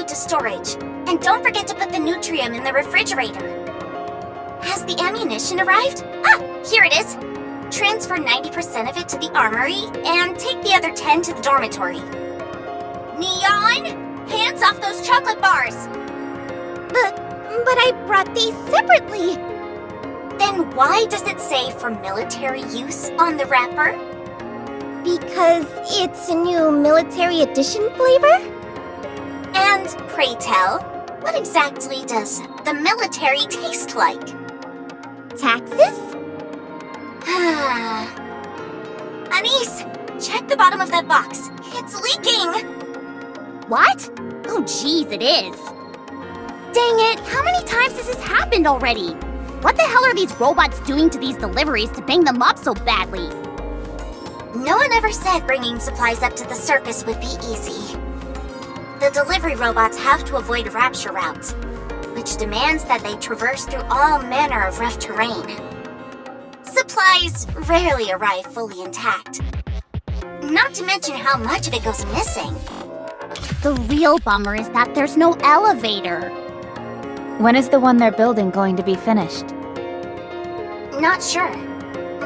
to storage. And don't forget to put the Nutrium in the refrigerator. Has the ammunition arrived? Ah, here it is. Transfer 90% of it to the armory, and take the other 10 to the dormitory. Neon! Hands off those chocolate bars! But I brought these separately. Then why does it say for military use on the wrapper? Because it's a new military edition flavor? And pray tell, what exactly does the military taste like? Taxes? Anise, check the bottom of that box. It's leaking! What? Oh jeez, it is. Dang it, how many times has this happened already? What the hell are these robots doing to these deliveries to bang them up so badly? No one ever said bringing supplies up to the surface would be easy. The delivery robots have to avoid rapture routes, which demands that they traverse through all manner of rough terrain. Supplies rarely arrive fully intact. Not to mention how much of it goes missing. The real bummer is that there's no elevator. When is the one they're building going to be finished? Not sure.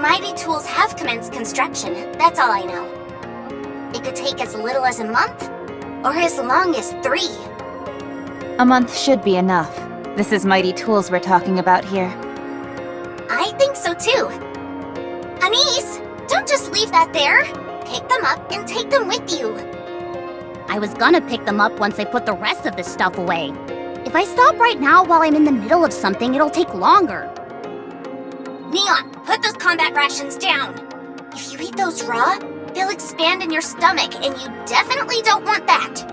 Mighty Tools have commenced construction, that's all I know. It could take as little as a month, or as long as 3. A month should be enough. This is Mighty Tools we're talking about here. I think so too. Anise, don't just leave that there. Pick them up and take them with you. I was gonna pick them up once I put the rest of this stuff away. If I stop right now while I'm in the middle of something, it'll take longer. Neon, put those combat rations down. If you eat those raw, they'll expand in your stomach, and you definitely don't want that.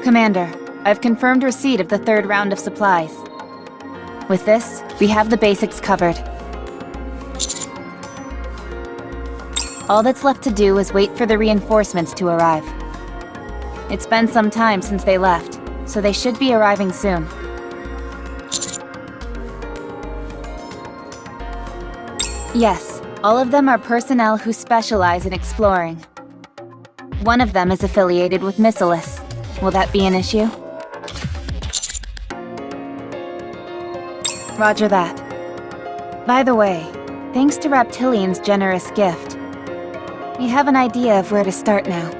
Commander, I've confirmed receipt of the 3rd round of supplies. With this, we have the basics covered. All that's left to do is wait for the reinforcements to arrive. It's been some time since they left, so they should be arriving soon. Yes, all of them are personnel who specialize in exploring. One of them is affiliated with Missilis. Will that be an issue? Roger that. By the way, thanks to Raptilian's generous gift, we have an idea of where to start now.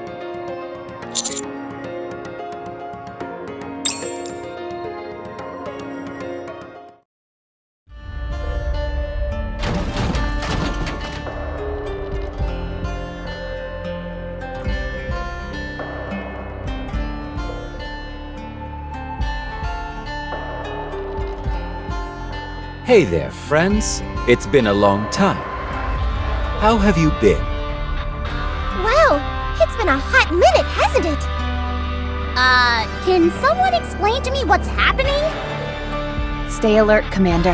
Hey there, friends. It's been a long time. How have you been? Wow, it's been a hot minute, hasn't it? Can someone explain to me what's happening? Stay alert, Commander.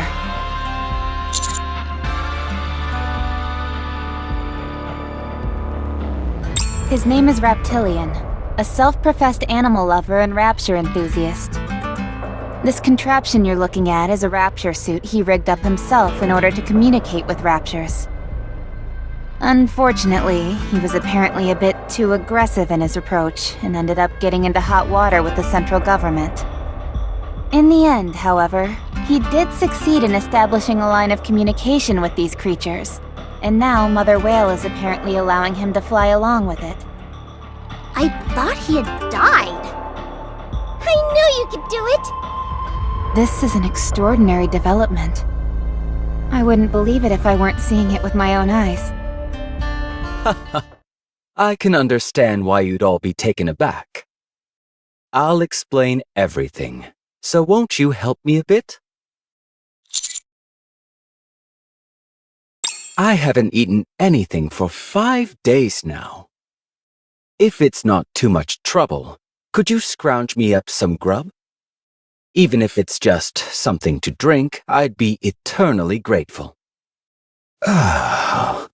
His name is Raptilian, a self-professed animal lover and rapture enthusiast. This contraption you're looking at is a rapture suit he rigged up himself in order to communicate with raptures. Unfortunately, he was apparently a bit too aggressive in his approach and ended up getting into hot water with the central government. In the end, however, he did succeed in establishing a line of communication with these creatures, and now Mother Whale is apparently allowing him to fly along with it. I thought he had died. I knew you could do it! This is an extraordinary development. I wouldn't believe it if I weren't seeing it with my own eyes. I can understand why you'd all be taken aback. I'll explain everything, so won't you help me a bit? I haven't eaten anything for 5 days now. If it's not too much trouble, could you scrounge me up some grub? Even if it's just something to drink, I'd be eternally grateful. Uh...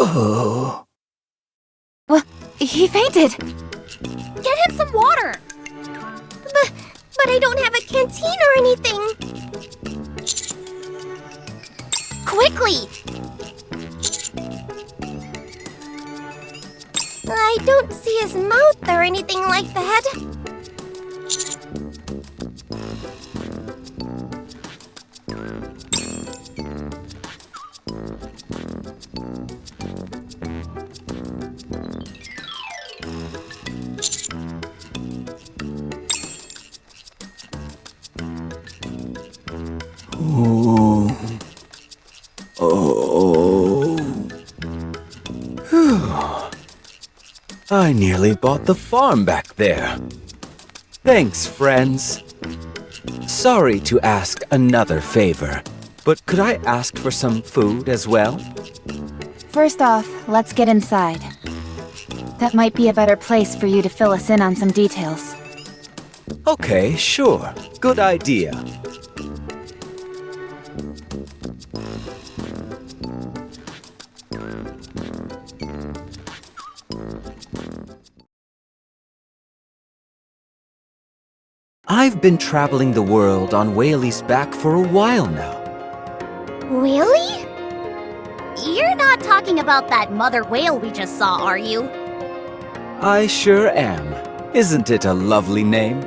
Oh. Well, he fainted! Get him some water! But I don't have a canteen or anything. Quickly! I don't see his mouth or anything like that. Oh. I nearly bought the farm back there. Thanks, friends. Sorry to ask another favor, but could I ask for some food as well? First off, let's get inside. That might be a better place for you to fill us in on some details. Okay, sure. Good idea. I've been traveling the world on Whaley's back for a while now. Really? You're not talking about that mother whale we just saw, are you? I sure am. Isn't it a lovely name?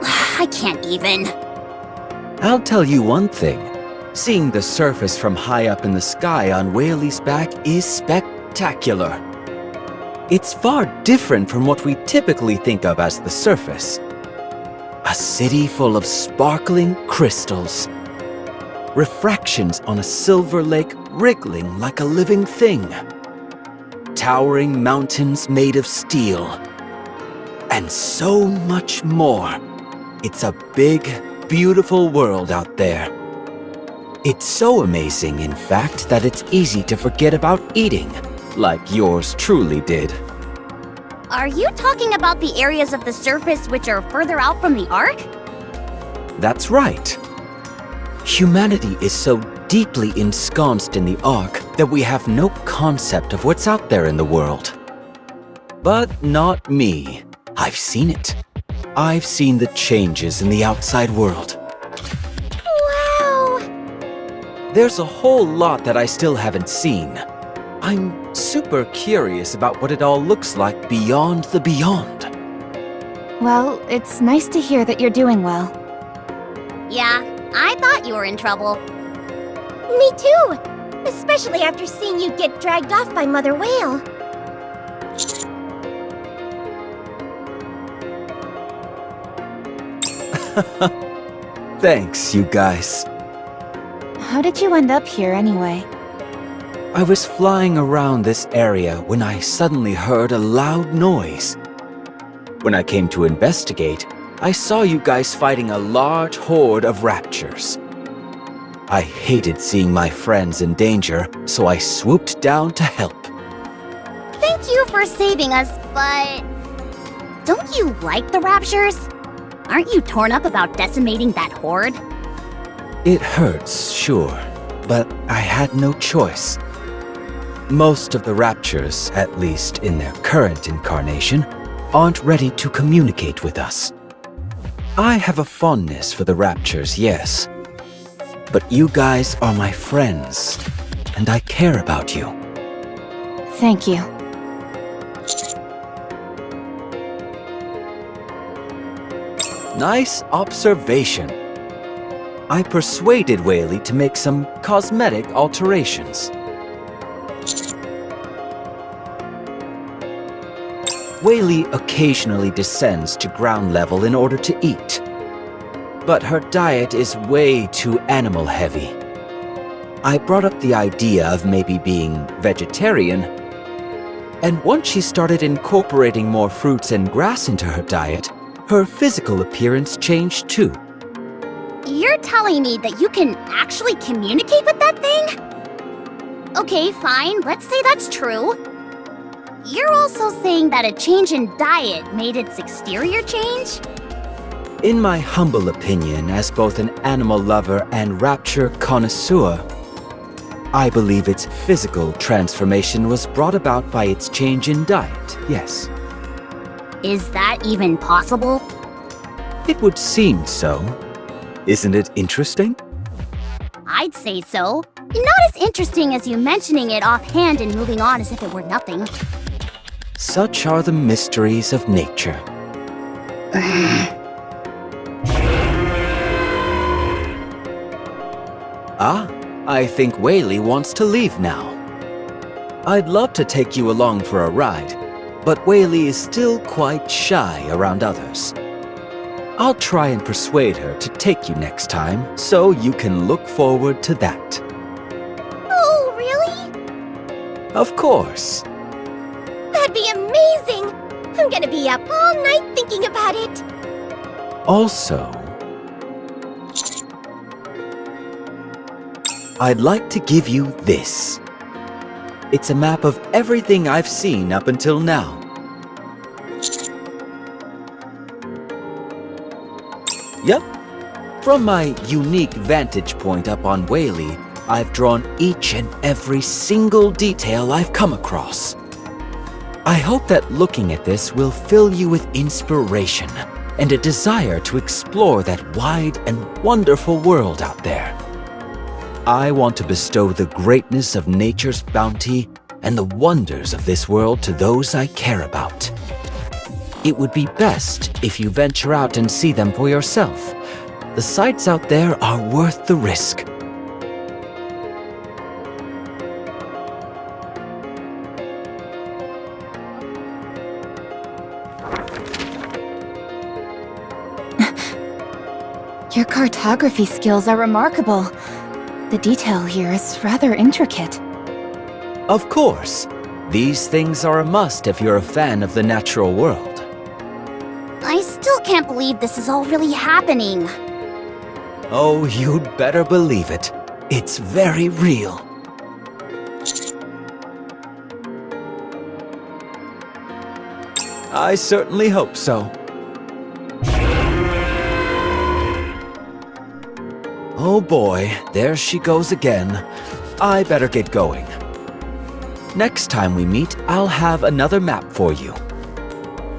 I can't even. I'll tell you one thing. Seeing the surface from high up in the sky on Whaley's back is spectacular. It's far different from what we typically think of as the surface. A city full of sparkling crystals. Refractions on a silver lake wriggling like a living thing. Towering mountains made of steel. And so much more. It's a big, beautiful world out there. It's so amazing, in fact, that it's easy to forget about eating, like yours truly did. Are you talking about the areas of the surface which are further out from the Ark? That's right. Humanity is so deeply ensconced in the Ark that we have no concept of what's out there in the world. But not me. I've seen it. I've seen the changes in the outside world. Wow! There's a whole lot that I still haven't seen. I'm super curious about what it all looks like beyond the beyond. Well, it's nice to hear that you're doing well. Yeah, I thought you were in trouble. Me too! Especially after seeing you get dragged off by Mother Whale. Thanks, you guys. How did you end up here anyway? I was flying around this area when I suddenly heard a loud noise. When I came to investigate, I saw you guys fighting a large horde of raptures. I hated seeing my friends in danger, so I swooped down to help. Thank you for saving us, but... Don't you like the raptures? Aren't you torn up about decimating that horde? It hurts, sure, but I had no choice. Most of the raptures, at least in their current incarnation, aren't ready to communicate with us. I have a fondness for the raptures, yes. But you guys are my friends, and I care about you. Thank you. Nice observation. I persuaded Whaley to make some cosmetic alterations. Whaley occasionally descends to ground level in order to eat. But her diet is way too animal heavy. I brought up the idea of maybe being vegetarian, and once she started incorporating more fruits and grass into her diet, her physical appearance changed too. You're telling me that you can actually communicate with that thing? Okay, fine, let's say that's true. You're also saying that a change in diet made its exterior change? In my humble opinion, as both an animal lover and rapture connoisseur, I believe its physical transformation was brought about by its change in diet, yes. Is that even possible? It would seem so. Isn't it interesting? I'd say so. Not as interesting as you mentioning it offhand and moving on as if it were nothing. Such are the mysteries of nature. Ah, I think Whaley wants to leave now. I'd love to take you along for a ride, but Whaley is still quite shy around others. I'll try and persuade her to take you next time, so you can look forward to that. Oh, really? Of course. That'd be amazing! I'm gonna be up all night thinking about it. Also, I'd like to give you this. It's a map of everything I've seen up until now. Yep. From my unique vantage point up on Whaley, I've drawn each and every single detail I've come across. I hope that looking at this will fill you with inspiration and a desire to explore that wide and wonderful world out there. I want to bestow the greatness of nature's bounty and the wonders of this world to those I care about. It would be best if you venture out and see them for yourself. The sights out there are worth the risk. Your cartography skills are remarkable. The detail here is rather intricate. Of course. These things are a must if you're a fan of the natural world. I still can't believe this is all really happening. Oh, you'd better believe it. It's very real. I certainly hope so. Oh boy, there she goes again. I better get going. Next time we meet, I'll have another map for you.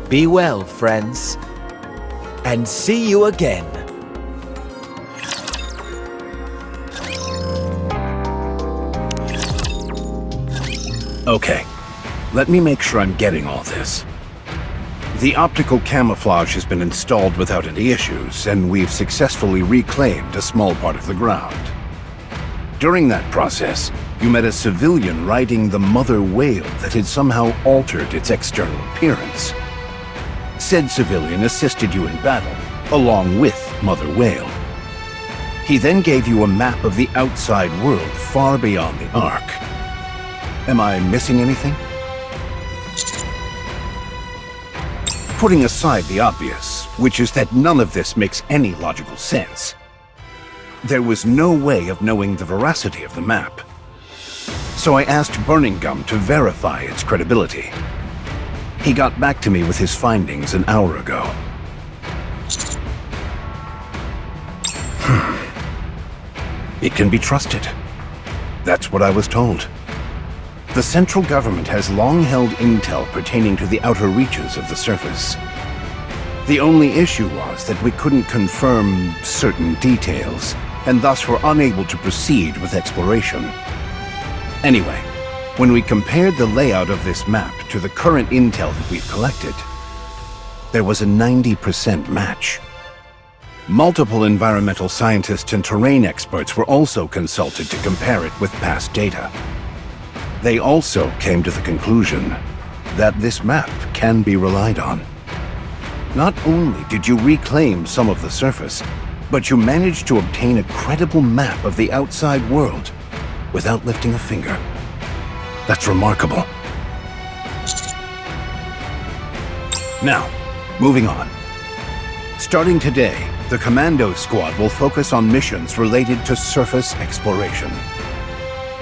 Be well, friends. And see you again. Okay, let me make sure I'm getting all this. The optical camouflage has been installed without any issues, and we've successfully reclaimed a small part of the ground. During that process, you met a civilian riding the mother whale that had somehow altered its external appearance. Said civilian assisted you in battle, along with Mother Whale. He then gave you a map of the outside world far beyond the Ark. Am I missing anything? Putting aside the obvious, which is that none of this makes any logical sense, there was no way of knowing the veracity of the map. So I asked Burning Gum to verify its credibility. He got back to me with his findings an hour ago. It can be trusted. That's what I was told. The central government has long held intel pertaining to the outer reaches of the surface. The only issue was that we couldn't confirm certain details, and thus were unable to proceed with exploration. Anyway, when we compared the layout of this map to the current intel that we've collected, there was a 90% match. Multiple environmental scientists and terrain experts were also consulted to compare it with past data. They also came to the conclusion that this map can be relied on. Not only did you reclaim some of the surface, but you managed to obtain a credible map of the outside world without lifting a finger. That's remarkable. Now, moving on. Starting today, the Commando Squad will focus on missions related to surface exploration.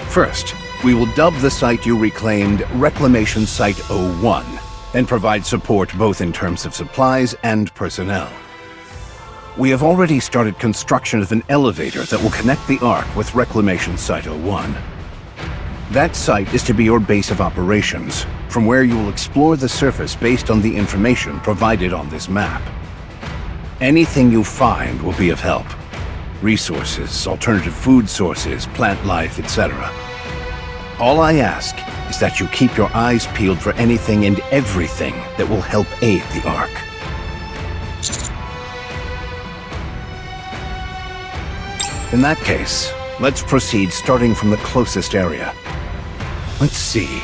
First, we will dub the site you reclaimed Reclamation Site 01 and provide support both in terms of supplies and personnel. We have already started construction of an elevator that will connect the Ark with Reclamation Site 01. That site is to be your base of operations, from where you will explore the surface based on the information provided on this map. Anything you find will be of help. Resources, alternative food sources, plant life, etc. All I ask is that you keep your eyes peeled for anything and everything that will help aid the Ark. In that case, let's proceed starting from the closest area. Let's see.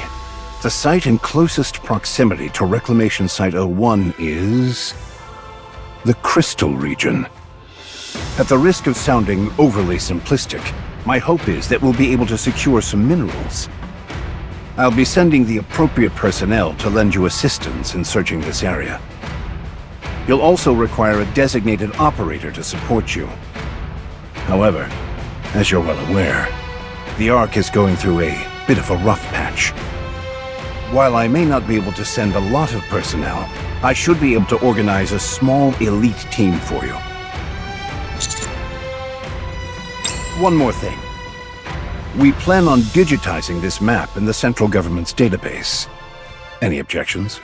The site in closest proximity to Reclamation Site 01 is the Crystal region. At the risk of sounding overly simplistic, my hope is that we'll be able to secure some minerals. I'll be sending the appropriate personnel to lend you assistance in searching this area. You'll also require a designated operator to support you. However, as you're well aware, the Ark is going through a bit of a rough patch. While I may not be able to send a lot of personnel, I should be able to organize a small elite team for you. One more thing. We plan on digitizing this map in the central government's database. Any objections?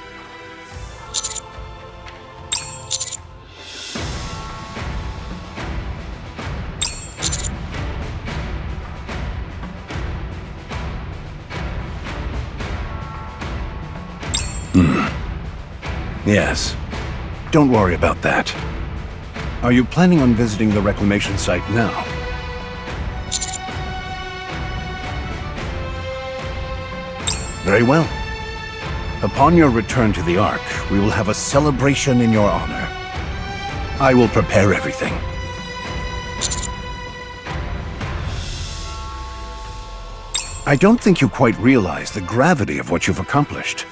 Yes. Don't worry about that. Are you planning on visiting the reclamation site now? Very well. Upon your return to the Ark, we will have a celebration in your honor. I will prepare everything. I don't think you quite realize the gravity of what you've accomplished.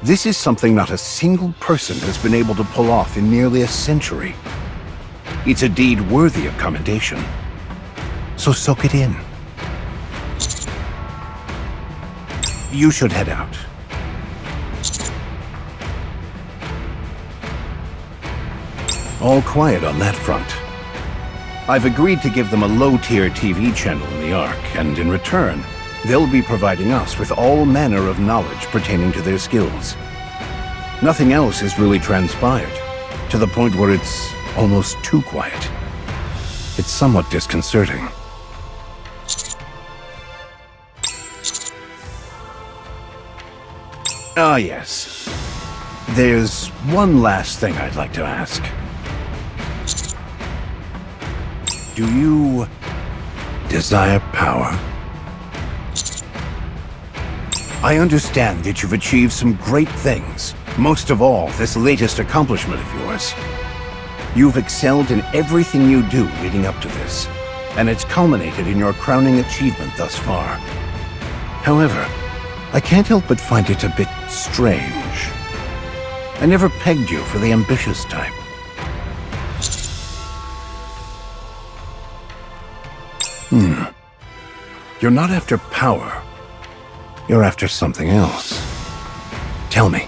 This is something not a single person has been able to pull off in nearly a century. It's a deed worthy of commendation. So soak it in. You should head out. All quiet on that front. I've agreed to give them a low-tier TV channel in the Ark, and in return, they'll be providing us with all manner of knowledge pertaining to their skills. Nothing else has really transpired, to the point where it's almost too quiet. It's somewhat disconcerting. Ah, yes. There's one last thing I'd like to ask. Do you desire power? I understand that you've achieved some great things, most of all, this latest accomplishment of yours. You've excelled in everything you do leading up to this, and it's culminated in your crowning achievement thus far. However, I can't help but find it a bit strange. I never pegged you for the ambitious type. You're not after power. You're after something else. Tell me.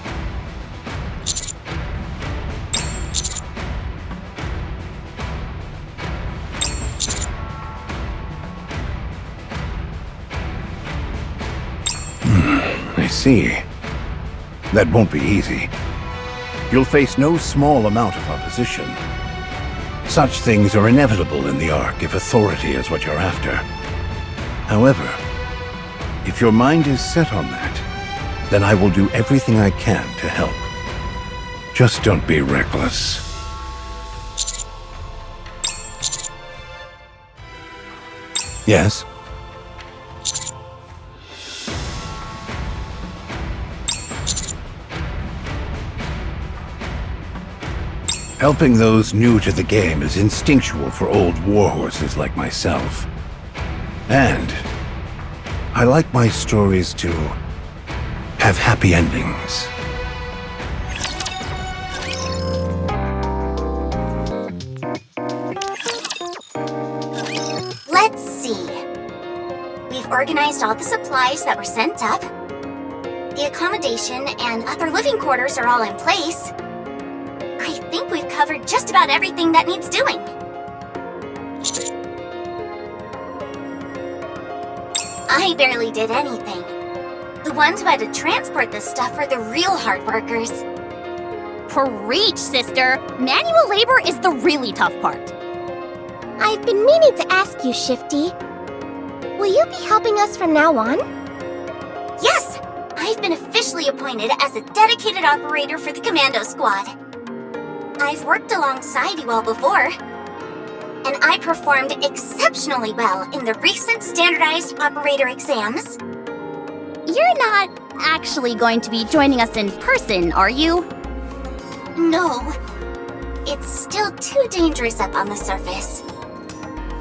I see. That won't be easy. You'll face no small amount of opposition. Such things are inevitable in the Ark if authority is what you're after. However, if your mind is set on that, then I will do everything I can to help. Just don't be reckless. Yes? Helping those new to the game is instinctual for old warhorses like myself. And I like my stories to have happy endings. Let's see. We've organized all the supplies that were sent up. The accommodation and other living quarters are all in place. I think we've covered just about everything that needs doing. I barely did anything. The ones who had to transport this stuff were the real hard workers. Preach, sister! Manual labor is the really tough part. I've been meaning to ask you, Shifty. Will you be helping us from now on? Yes! I've been officially appointed as a dedicated operator for the Commando Squad. I've worked alongside you all before, and I performed exceptionally well in the recent standardized operator exams. You're not actually going to be joining us in person, are you? No. It's still too dangerous up on the surface.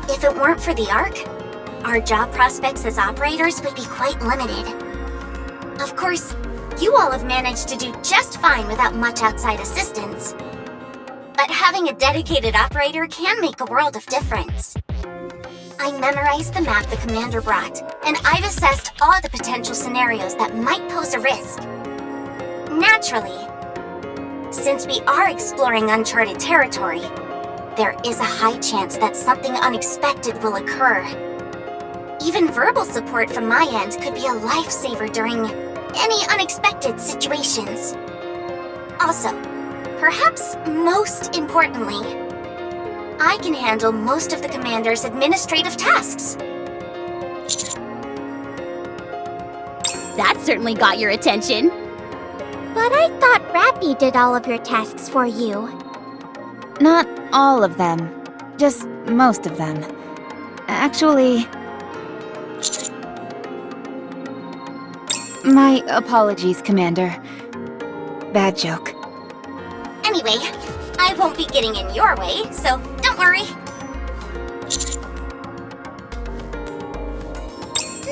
If it weren't for the Ark, our job prospects as operators would be quite limited. Of course, you all have managed to do just fine without much outside assistance. But having a dedicated operator can make a world of difference. I memorized the map the commander brought, and I've assessed all the potential scenarios that might pose a risk. Naturally, since we are exploring uncharted territory, there is a high chance that something unexpected will occur. Even verbal support from my end could be a lifesaver during any unexpected situations. Also, perhaps most importantly, I can handle most of the commander's administrative tasks. That certainly got your attention. But I thought Rappy did all of your tasks for you. Not all of them. Just most of them. Actually... My apologies, Commander. Bad joke. Anyway, I won't be getting in your way, so don't worry.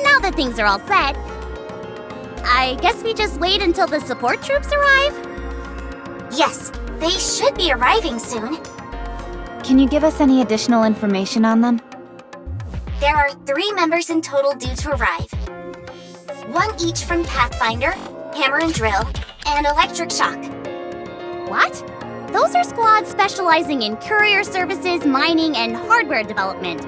Now that things are all set, I guess we just wait until the support troops arrive? Yes, they should be arriving soon. Can you give us any additional information on them? There are 3 members in total due to arrive. 1 each from Pathfinder, Hammer and Drill, and Electric Shock. What? Those are squads specializing in courier services, mining, and hardware development.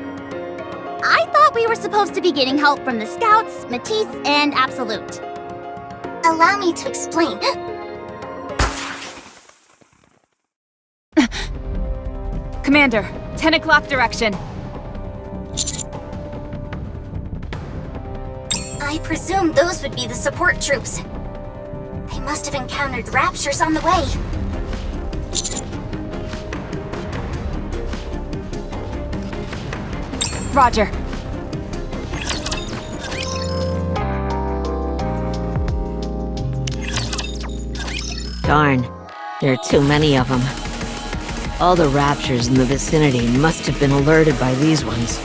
I thought we were supposed to be getting help from the Scouts, Matisse, and Absolute. Allow me to explain. Commander, 10 o'clock direction. I presume those would be the support troops. They must have encountered raptures on the way. Roger. Darn, there are too many of them. All the raptures in the vicinity must have been alerted by these ones.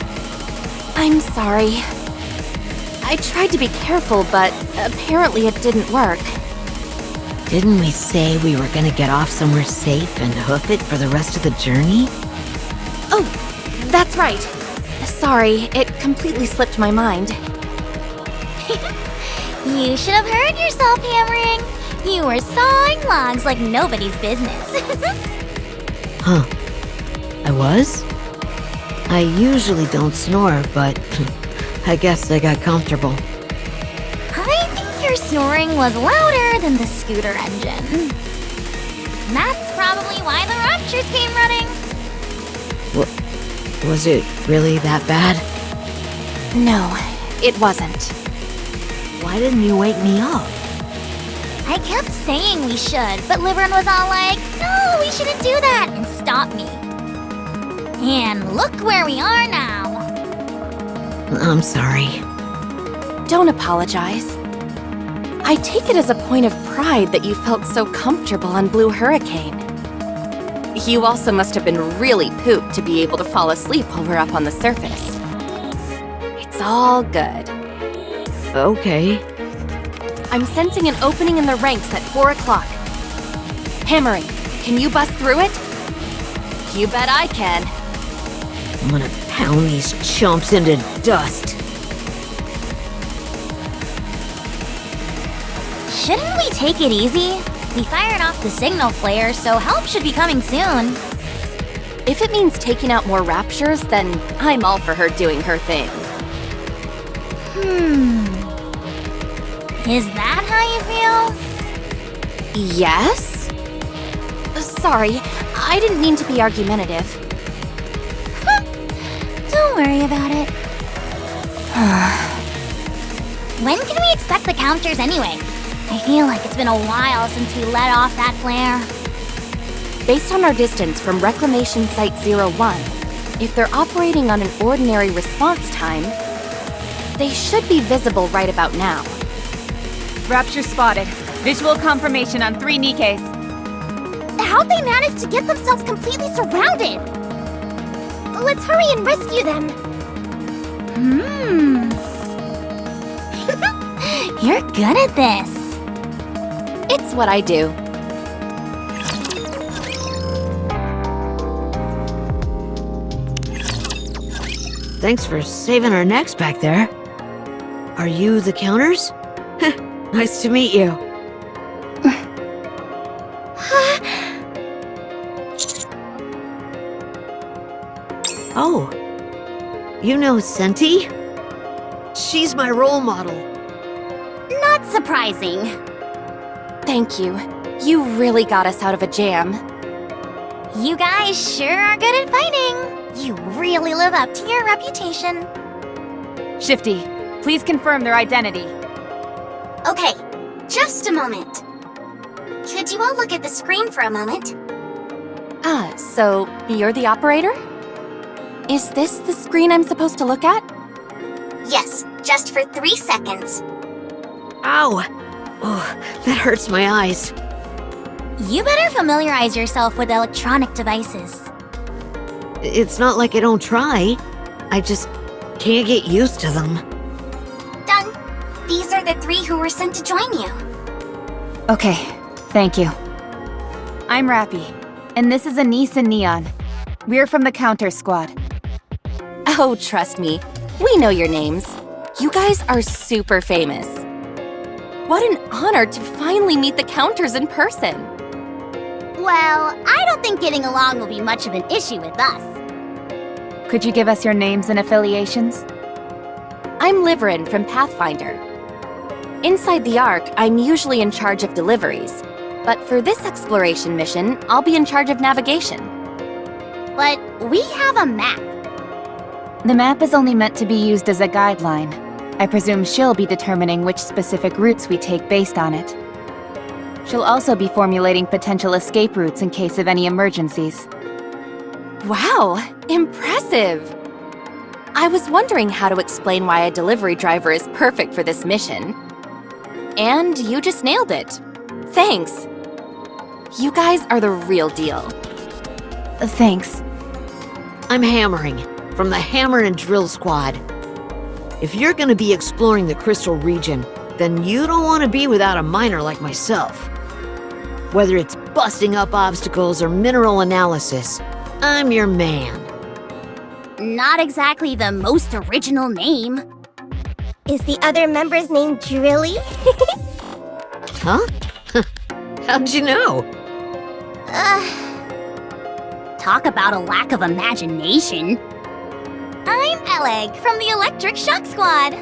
I'm sorry. I tried to be careful, but apparently it didn't work. Didn't we say we were gonna get off somewhere safe and hoof it for the rest of the journey? Oh, that's right. Sorry, it completely slipped my mind. You should have heard yourself hammering. You were sawing logs like nobody's business. Huh. I was? I usually don't snore, but I guess I got comfortable. I think your snoring was louder than the scooter engine. That's probably why the raptures came running. Was it really that bad? No, it wasn't. Why didn't you wake me up? I kept saying we should, but Liberin was all like, no, we shouldn't do that, and stopped me. And look where we are now. I'm sorry. Don't apologize. I take it as a point of pride that you felt so comfortable on Blue Hurricane. You also must have been really pooped to be able to fall asleep while we're up on the surface. It's all good. Okay. I'm sensing an opening in the ranks at 4 o'clock. Hammering, can you bust through it? You bet I can. I'm gonna pound these chumps into dust. Shouldn't we take it easy? We fired off the signal flare, so help should be coming soon. If it means taking out more raptures, then I'm all for her doing her thing. Is that how you feel? Yes? Sorry, I didn't mean to be argumentative. Don't worry about it. When can we expect the counters anyway? I feel like it's been a while since we let off that flare. Based on our distance from Reclamation Site 01, if they're operating on an ordinary response time, they should be visible right about now. Rapture spotted. Visual confirmation on 3 Nikkes. How'd they manage to get themselves completely surrounded? Let's hurry and rescue them. You're good at this. It's what I do. Thanks for saving our necks back there. Are you the counters? Nice to meet you. Oh, you know Senti? She's my role model. Not surprising. Thank you. You really got us out of a jam. You guys sure are good at fighting. You really live up to your reputation. Shifty, please confirm their identity. Okay, just a moment. Could you all look at the screen for a moment? So you're the operator? Is this the screen I'm supposed to look at? Yes, just for 3 seconds. Ow! Oh, that hurts my eyes. You better familiarize yourself with electronic devices. It's not like I don't try. I just can't get used to them. Done. These are the 3 who were sent to join you. Okay, thank you. I'm Rappy, and this is Anise and Neon. We're from the Counter Squad. Oh, trust me. We know your names. You guys are super famous. What an honor to finally meet the Counters in person. Well, I don't think getting along will be much of an issue with us. Could you give us your names and affiliations? I'm Liverin from Pathfinder. Inside the Ark, I'm usually in charge of deliveries. But for this exploration mission, I'll be in charge of navigation. But we have a map. The map is only meant to be used as a guideline. I presume she'll be determining which specific routes we take based on it. She'll also be formulating potential escape routes in case of any emergencies. Wow, impressive! I was wondering how to explain why a delivery driver is perfect for this mission. And you just nailed it. Thanks. You guys are the real deal. Thanks. I'm Hammering, from the Hammer and Drill Squad. If you're gonna be exploring the Crystal region, then you don't want to be without a miner like myself. Whether it's busting up obstacles or mineral analysis, I'm your man. Not exactly the most original name. Is the other member's name Drilly? Huh? How'd you know? Talk about a lack of imagination. I'm Eleg from the Electric Shock Squad.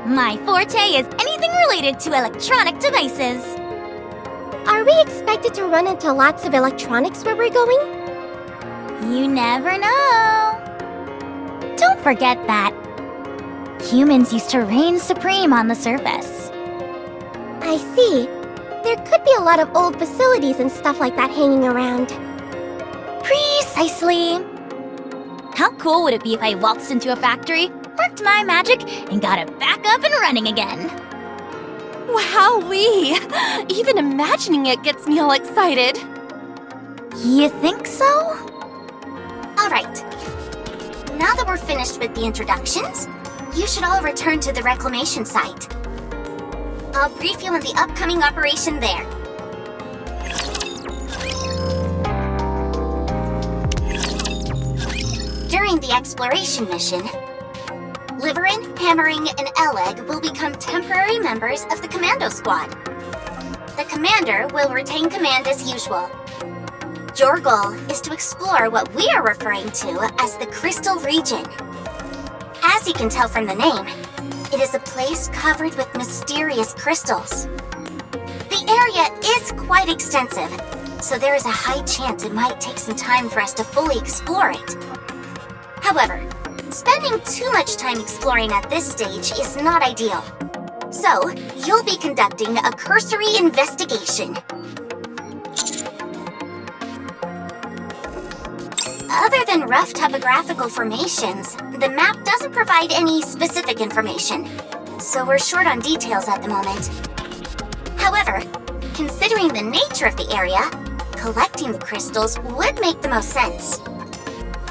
My forte is anything related to electronic devices. Are we expected to run into lots of electronics where we're going? You never know. Don't forget that humans used to reign supreme on the surface. I see. There could be a lot of old facilities and stuff like that hanging around. Precisely. How cool would it be if I waltzed into a factory, worked my magic, and got it back up and running again? Wowee! Even imagining it gets me all excited. You think so? Alright. Now that we're finished with the introductions, you should all return to the reclamation site. I'll brief you on the upcoming operation there. During the exploration mission, Liverin, Hammering, and Eleg will become temporary members of the Commando Squad. The Commander will retain command as usual. Your goal is to explore what we are referring to as the Crystal region. As you can tell from the name, it is a place covered with mysterious crystals. The area is quite extensive, so there is a high chance it might take some time for us to fully explore it. However, spending too much time exploring at this stage is not ideal. So, you'll be conducting a cursory investigation. Other than rough topographical formations, the map doesn't provide any specific information, so we're short on details at the moment. However, considering the nature of the area, collecting the crystals would make the most sense.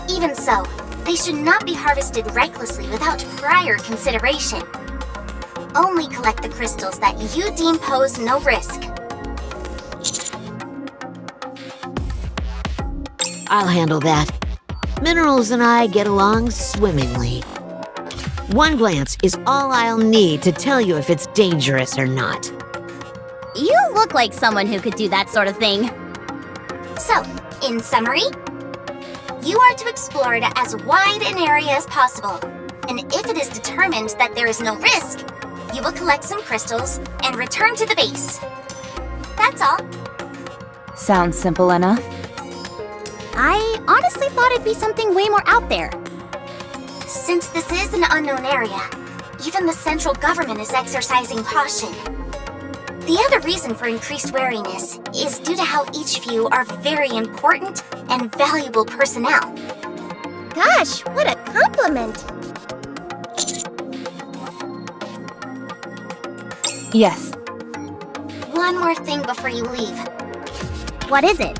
Even so, they should not be harvested recklessly without prior consideration. Only collect the crystals that you deem pose no risk. I'll handle that. Minerals and I get along swimmingly. One glance is all I'll need to tell you if it's dangerous or not. You look like someone who could do that sort of thing. So, in summary, you are to explore it as wide an area as possible. And if it is determined that there is no risk, you will collect some crystals and return to the base. That's all. Sounds simple enough. I honestly thought it'd be something way more out there. Since this is an unknown area, even the central government is exercising caution. The other reason for increased wariness is due to how each of you are very important and valuable personnel. Gosh, what a compliment! Yes. One more thing before you leave. What is it?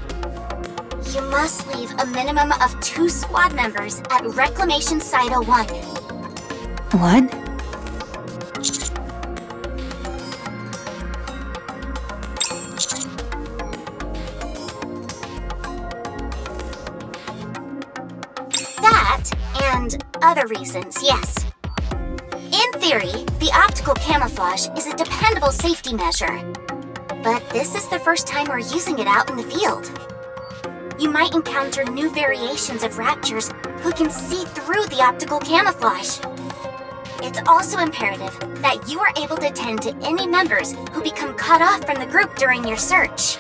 You must leave a minimum of 2 squad members at Reclamation Site 01. What? That, and other reasons, yes. In theory, the optical camouflage is a dependable safety measure. But this is the first time we're using it out in the field. You might encounter new variations of raptors who can see through the optical camouflage. It's also imperative that you are able to tend to any members who become cut off from the group during your search.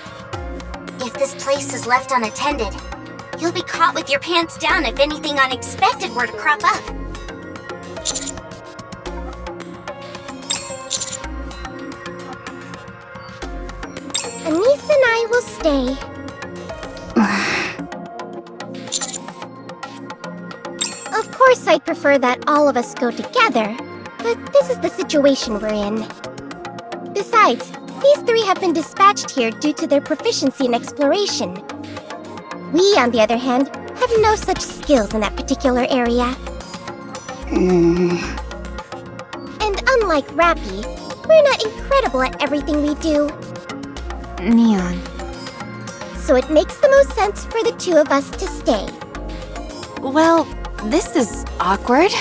If this place is left unattended, you'll be caught with your pants down if anything unexpected were to crop up. Anise and I will stay. Of course, I'd prefer that all of us go together, but this is the situation we're in. Besides, these 3 have been dispatched here due to their proficiency in exploration. We, on the other hand, have no such skills in that particular area. And unlike Rappy, we're not incredible at everything we do. Neon. So it makes the most sense for the 2 of us to stay. Well, this is awkward.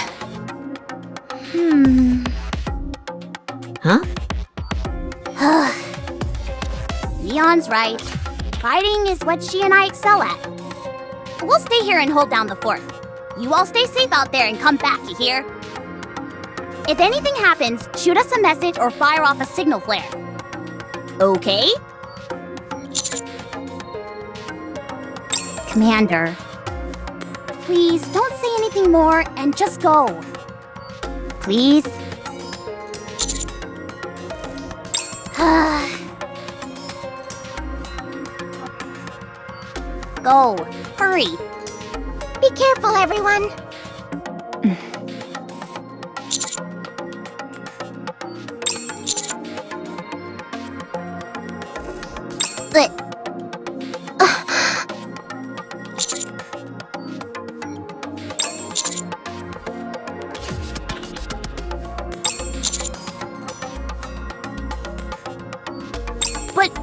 Huh? Neon's right. Fighting is what she and I excel at. We'll stay here and hold down the fort. You all stay safe out there and come back, you hear? If anything happens, shoot us a message or fire off a signal flare. Okay? Commander, please don't say anything more and just go. Please? Go. Hurry. Be careful, everyone. But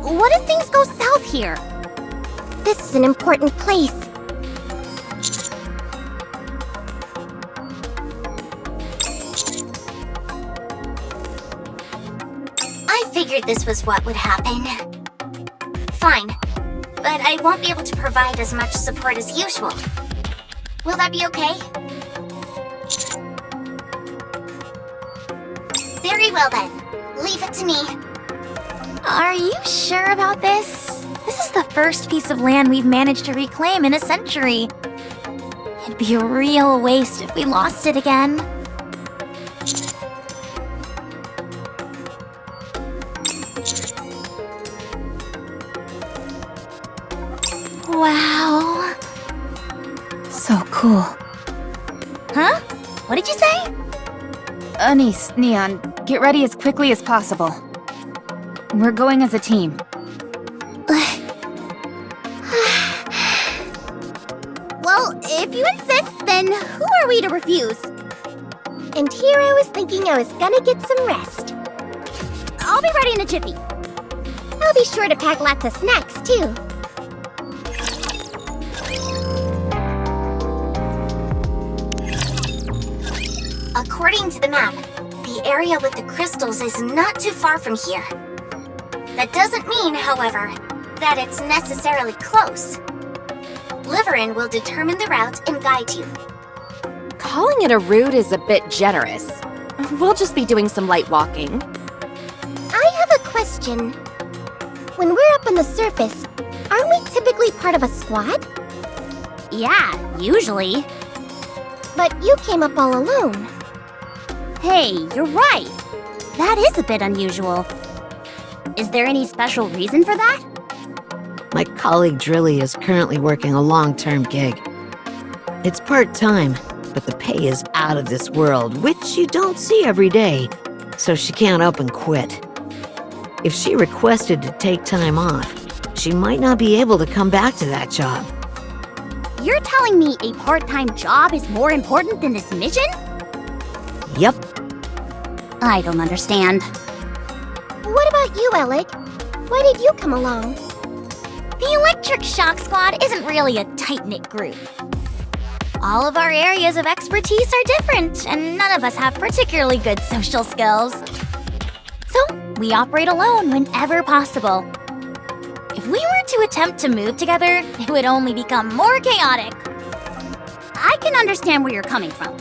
what if things go south here? This is an important place. I figured this was what would happen. Fine, but I won't be able to provide as much support as usual. Will that be okay? Very well then. Leave it to me. Are you sure about this? This is the first piece of land we've managed to reclaim in a century. It'd be a real waste if we lost it again. Wow. So cool. Huh? What did you say? Anise, Neon, get ready as quickly as possible. We're going as a team. Well, if you insist, then who are we to refuse? And here I was thinking I was gonna get some rest. I'll be ready in a jiffy. I'll be sure to pack lots of snacks, too. According to the map, the area with the crystals is not too far from here. That doesn't mean, however, that it's necessarily close. Liverin will determine the route and guide you. Calling it a route is a bit generous. We'll just be doing some light walking. I have a question. When we're up on the surface, aren't we typically part of a squad? Yeah, usually. But you came up all alone. Hey, you're right. That is a bit unusual. Is there any special reason for that? My colleague Drilly is currently working a long-term gig. It's part-time, but the pay is out of this world, which you don't see every day, so she can't up and quit. If she requested to take time off, she might not be able to come back to that job. You're telling me a part-time job is more important than this mission? Yep. I don't understand. What about you, Alec? Why did you come along? The Electric Shock Squad isn't really a tight-knit group. All of our areas of expertise are different, and none of us have particularly good social skills. So, we operate alone whenever possible. If we were to attempt to move together, it would only become more chaotic. I can understand where you're coming from.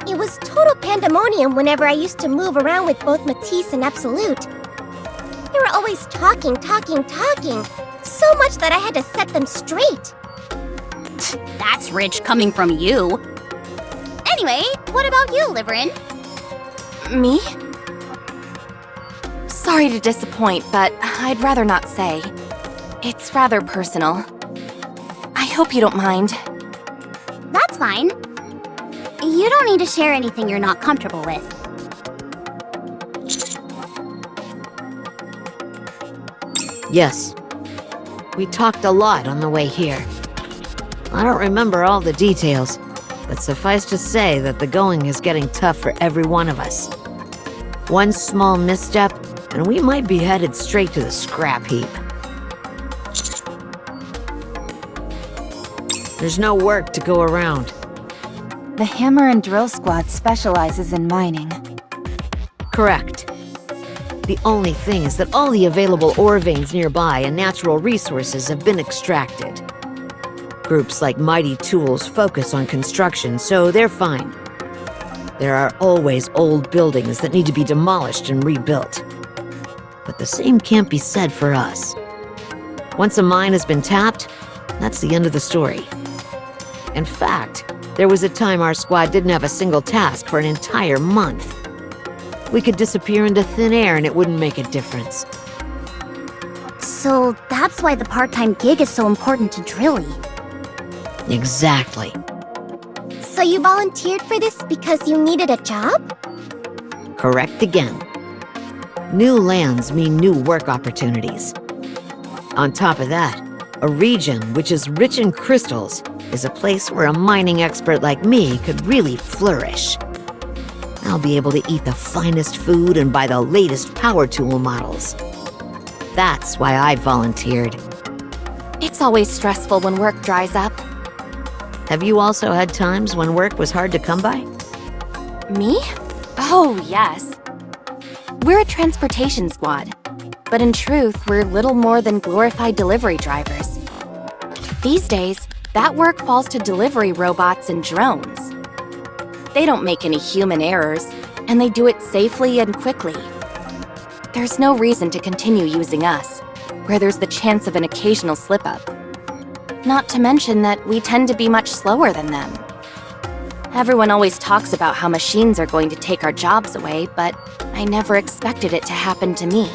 It was total pandemonium whenever I used to move around with both Matisse and Absolute. They were always talking, so much that I had to set them straight. That's rich coming from you. Anyway, what about you, Liverin? Me? Sorry to disappoint, but I'd rather not say. It's rather personal. I hope you don't mind. That's fine. You don't need to share anything you're not comfortable with. Yes. We talked a lot on the way here. I don't remember all the details, but suffice to say that the going is getting tough for every one of us. One small misstep, and we might be headed straight to the scrap heap. There's no work to go around. The Hammer and Drill Squad specializes in mining. Correct. The only thing is that all the available ore veins nearby and natural resources have been extracted. Groups like Mighty Tools focus on construction, so they're fine. There are always old buildings that need to be demolished and rebuilt. But the same can't be said for us. Once a mine has been tapped, that's the end of the story. In fact, there was a time our squad didn't have a single task for an entire month. We could disappear into thin air and it wouldn't make a difference. So that's why the part-time gig is so important to Drilly. Exactly. So you volunteered for this because you needed a job? Correct again. New lands mean new work opportunities. On top of that, a region which is rich in crystals is a place where a mining expert like me could really flourish. I'll be able to eat the finest food and buy the latest power tool models. That's why I volunteered. It's always stressful when work dries up. Have you also had times when work was hard to come by? Me? Oh, yes. We're a transportation squad, but in truth, we're little more than glorified delivery drivers. These days, that work falls to delivery robots and drones. They don't make any human errors, and they do it safely and quickly. There's no reason to continue using us. where there's the chance of an occasional slip-up. Not to mention that we tend to be much slower than them. Everyone always talks about how machines are going to take our jobs away, but I never expected it to happen to me.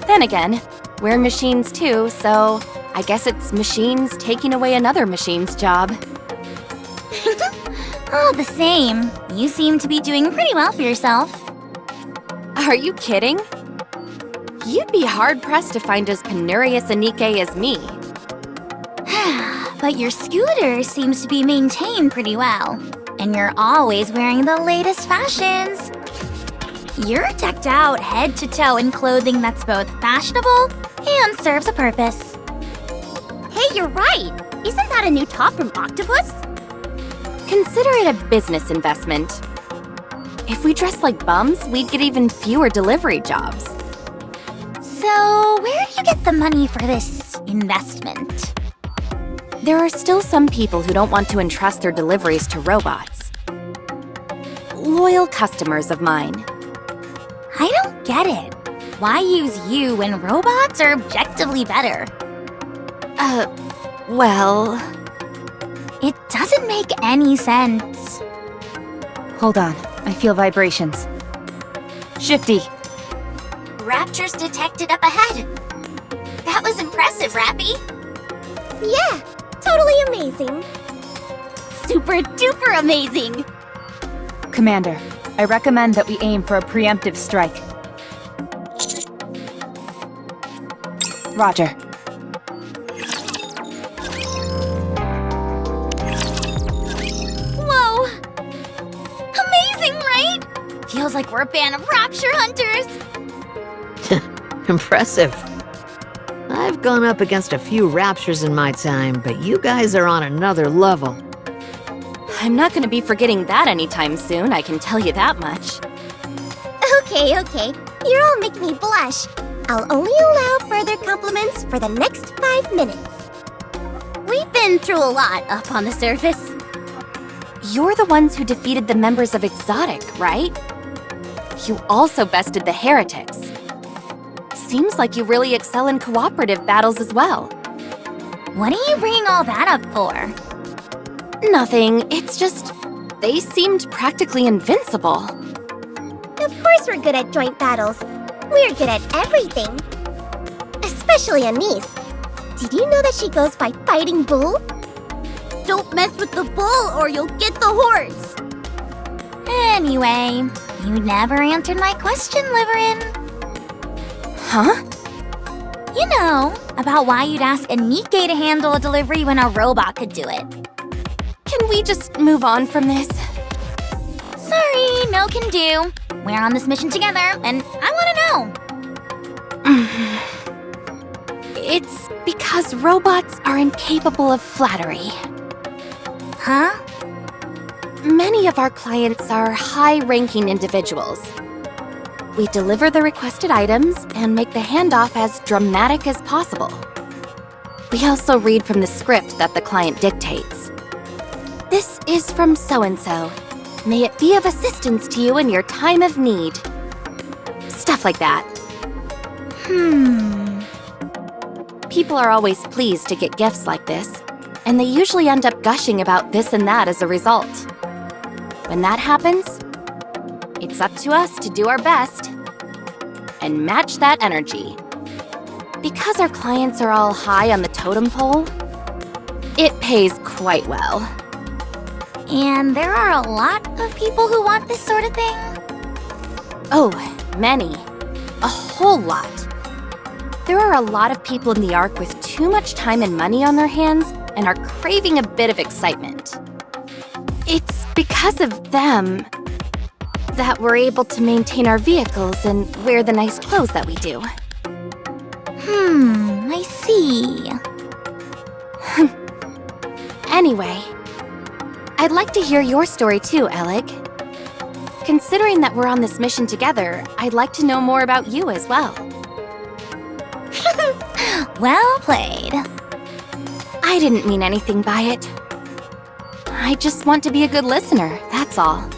Then again, we're machines too, so I guess it's machines taking away another machine's job. All the same, you seem to be doing pretty well for yourself. Are you kidding? You'd be hard-pressed to find as penurious a Nikke as me. But your scooter seems to be maintained pretty well. And you're always wearing the latest fashions. You're decked out head to toe in clothing that's both fashionable and serves a purpose. Hey, you're right! Isn't that a new top from Octopus? Consider it a business investment. If we dressed like bums, we'd get even fewer delivery jobs. So, where do you get the money for this investment? There are still some people who don't want to entrust their deliveries to robots. Loyal customers of mine. I don't get it. Why use you when robots are objectively better? Well... It doesn't make any sense. Hold on, I feel vibrations. Shifty! Raptures detected up ahead. That was impressive, Rappy. Yeah, totally amazing. Super duper amazing! Commander, I recommend that we aim for a preemptive strike. Roger. Whoa! Amazing, right? Feels like we're a band of rapture hunters! Impressive. I've gone up against a few raptures in my time, but you guys are on another level. I'm not gonna be forgetting that anytime soon, I can tell you that much. Okay. You're all making me blush. I'll only allow further compliments for the next 5 minutes. We've been through a lot up on the surface. You're the ones who defeated the members of Exotic, right? You also bested the heretics. Seems like you really excel in cooperative battles as well. What are you bringing all that up for? Nothing, it's just... they seemed practically invincible. Of course we're good at joint battles. We're good at everything. Especially Anise. Did you know that she goes by Fighting Bull? Don't mess with the bull or you'll get the horse! Anyway, you never answered my question, Liverin. Huh? You know, about why you'd ask a Nikke to handle a delivery when a robot could do it. Can we just move on from this? Sorry, no can do. We're on this mission together, and I want to know. It's because robots are incapable of flattery. Huh? Many of our clients are high-ranking individuals. We deliver the requested items and make the handoff as dramatic as possible. We also read from the script that the client dictates. This is from so-and-so. May it be of assistance to you in your time of need. Stuff like that. People are always pleased to get gifts like this, and they usually end up gushing about this and that as a result. When that happens, it's up to us to do our best and match that energy. Because our clients are all high on the totem pole, it pays quite well. And there are a lot of people who want this sort of thing? Oh, many. A whole lot. There are a lot of people in the Ark with too much time and money on their hands and are craving a bit of excitement. It's because of them that we're able to maintain our vehicles and wear the nice clothes that we do. I see. Anyway, I'd like to hear your story too, Alec. Considering that we're on this mission together, I'd like to know more about you as well. Well played. I didn't mean anything by it. I just want to be a good listener, that's all.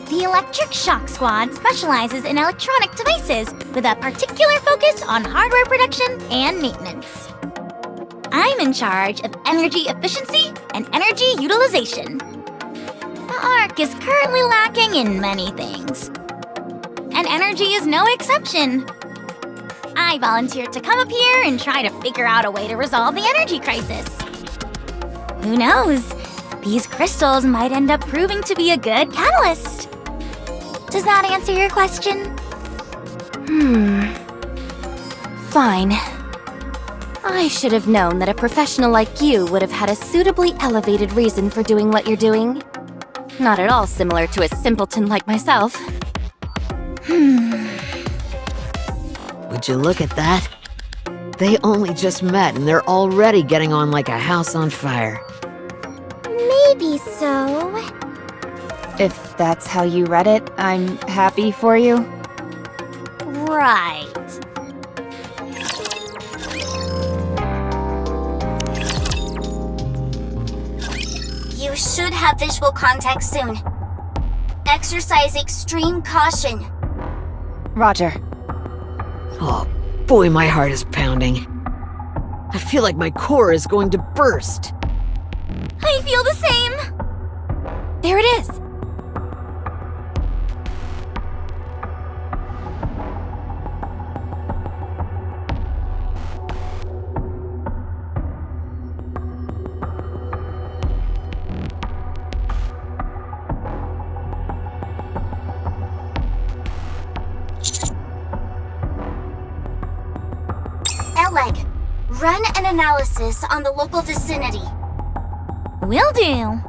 The Electric Shock Squad specializes in electronic devices with a particular focus on hardware production and maintenance. I'm in charge of energy efficiency and energy utilization. The Ark is currently lacking in many things, and energy is no exception. I volunteered to come up here and try to figure out a way to resolve the energy crisis. Who knows? These crystals might end up proving to be a good catalyst. Does that answer your question? Fine. I should have known that a professional like you would have had a suitably elevated reason for doing what you're doing. Not at all similar to a simpleton like myself. Would you look at that? They only just met and they're already getting on like a house on fire. Maybe so. If that's how you read it, I'm happy for you. Right. You should have visual contact soon. Exercise extreme caution. Roger. Oh, boy, my heart is pounding. I feel like my core is going to burst. I feel the same. There it is. Eleg, run an analysis on the local vicinity. Will do.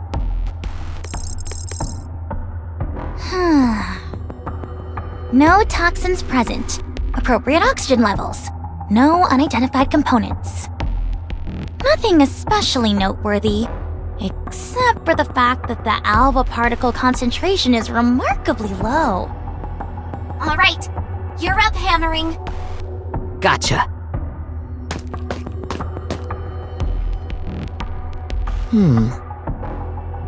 No toxins present. Appropriate oxygen levels. No unidentified components. Nothing especially noteworthy, except for the fact that the alpha particle concentration is remarkably low. All right, you're up, hammering. Gotcha.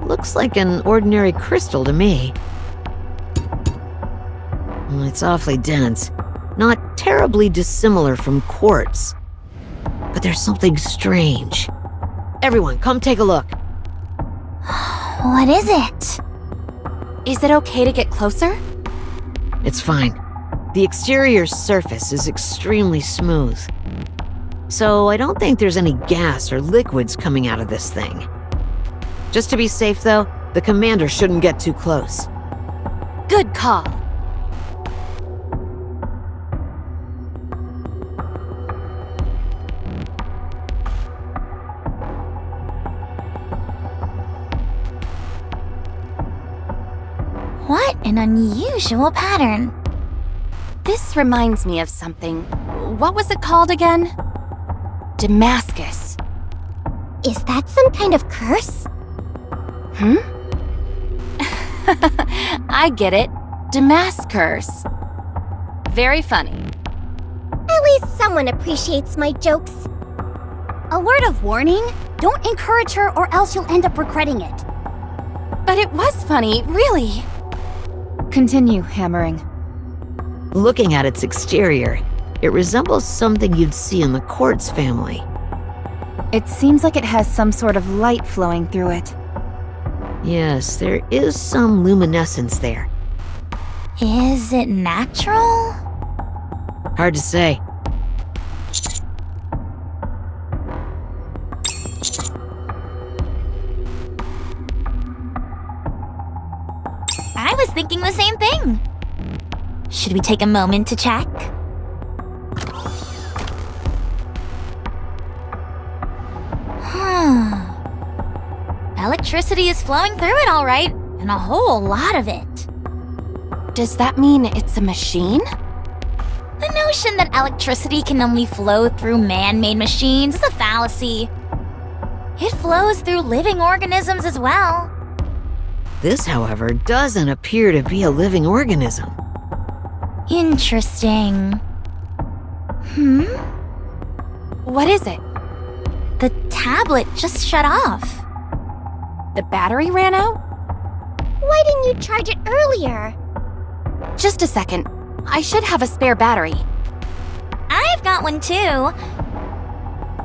Looks like an ordinary crystal to me. It's awfully dense. Not terribly dissimilar from quartz. But there's something strange. Everyone, come take a look. What is it? Is it okay to get closer? It's fine. The exterior surface is extremely smooth. So I don't think there's any gas or liquids coming out of this thing. Just to be safe, though, the commander shouldn't get too close. Good call. What an unusual pattern. This reminds me of something. What was it called again? Damascus. Is that some kind of curse? I get it. Damascus. Very funny. At least someone appreciates my jokes. A word of warning, don't encourage her or else you'll end up regretting it. But it was funny, really. Continue hammering. Looking at its exterior, it resembles something you'd see in the quartz family. It seems like it has some sort of light flowing through it. Yes, there is some luminescence there. Is it natural? Hard to say. I was thinking the same thing. Should we take a moment to check? Electricity is flowing through it all right, and a whole lot of it. Does that mean it's a machine? The notion that electricity can only flow through man-made machines is a fallacy. It flows through living organisms as well. This, however, doesn't appear to be a living organism. Interesting. What is it? The tablet just shut off. The battery ran out? Why didn't you charge it earlier? Just a second. I should have a spare battery. I've got one too.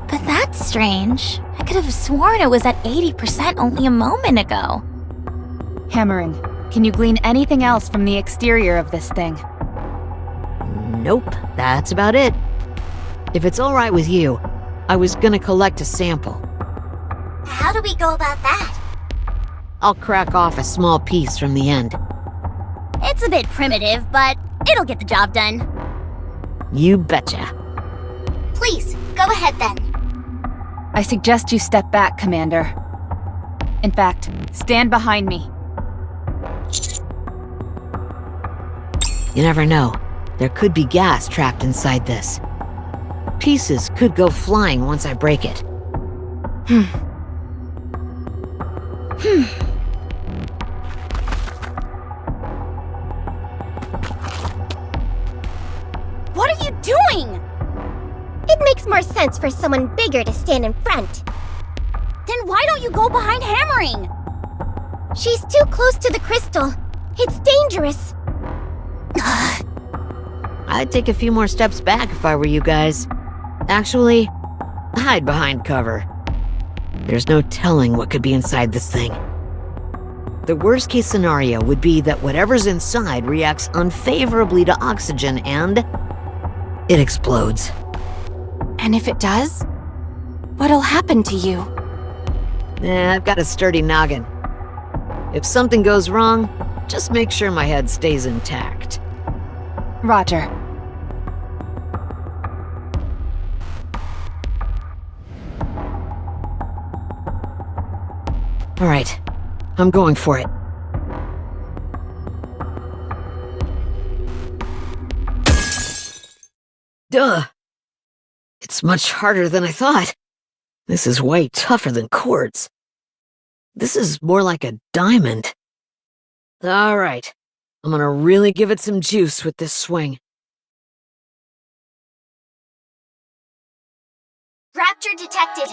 But that's strange. I could have sworn it was at 80% only a moment ago. Hammering, can you glean anything else from the exterior of this thing? Nope, that's about it. If it's alright with you, I was gonna collect a sample. How do we go about that? I'll crack off a small piece from the end. It's a bit primitive, but it'll get the job done. You betcha. Please, go ahead then. I suggest you step back, Commander. In fact, stand behind me. You never know. There could be gas trapped inside this. Pieces could go flying once I break it. What are you doing? It makes more sense for someone bigger to stand in front. Then why don't you go behind Hammering? She's too close to the crystal. It's dangerous. I'd take a few more steps back if I were you guys. Actually, hide behind cover. There's no telling what could be inside this thing. The worst case scenario would be that whatever's inside reacts unfavorably to oxygen and it explodes. And if it does, what'll happen to you? I've got a sturdy noggin. If something goes wrong, just make sure my head stays intact. Roger. All right, I'm going for it. Duh! It's much harder than I thought. This is way tougher than quartz. This is more like a diamond. All right, I'm gonna really give it some juice with this swing. Raptor detected.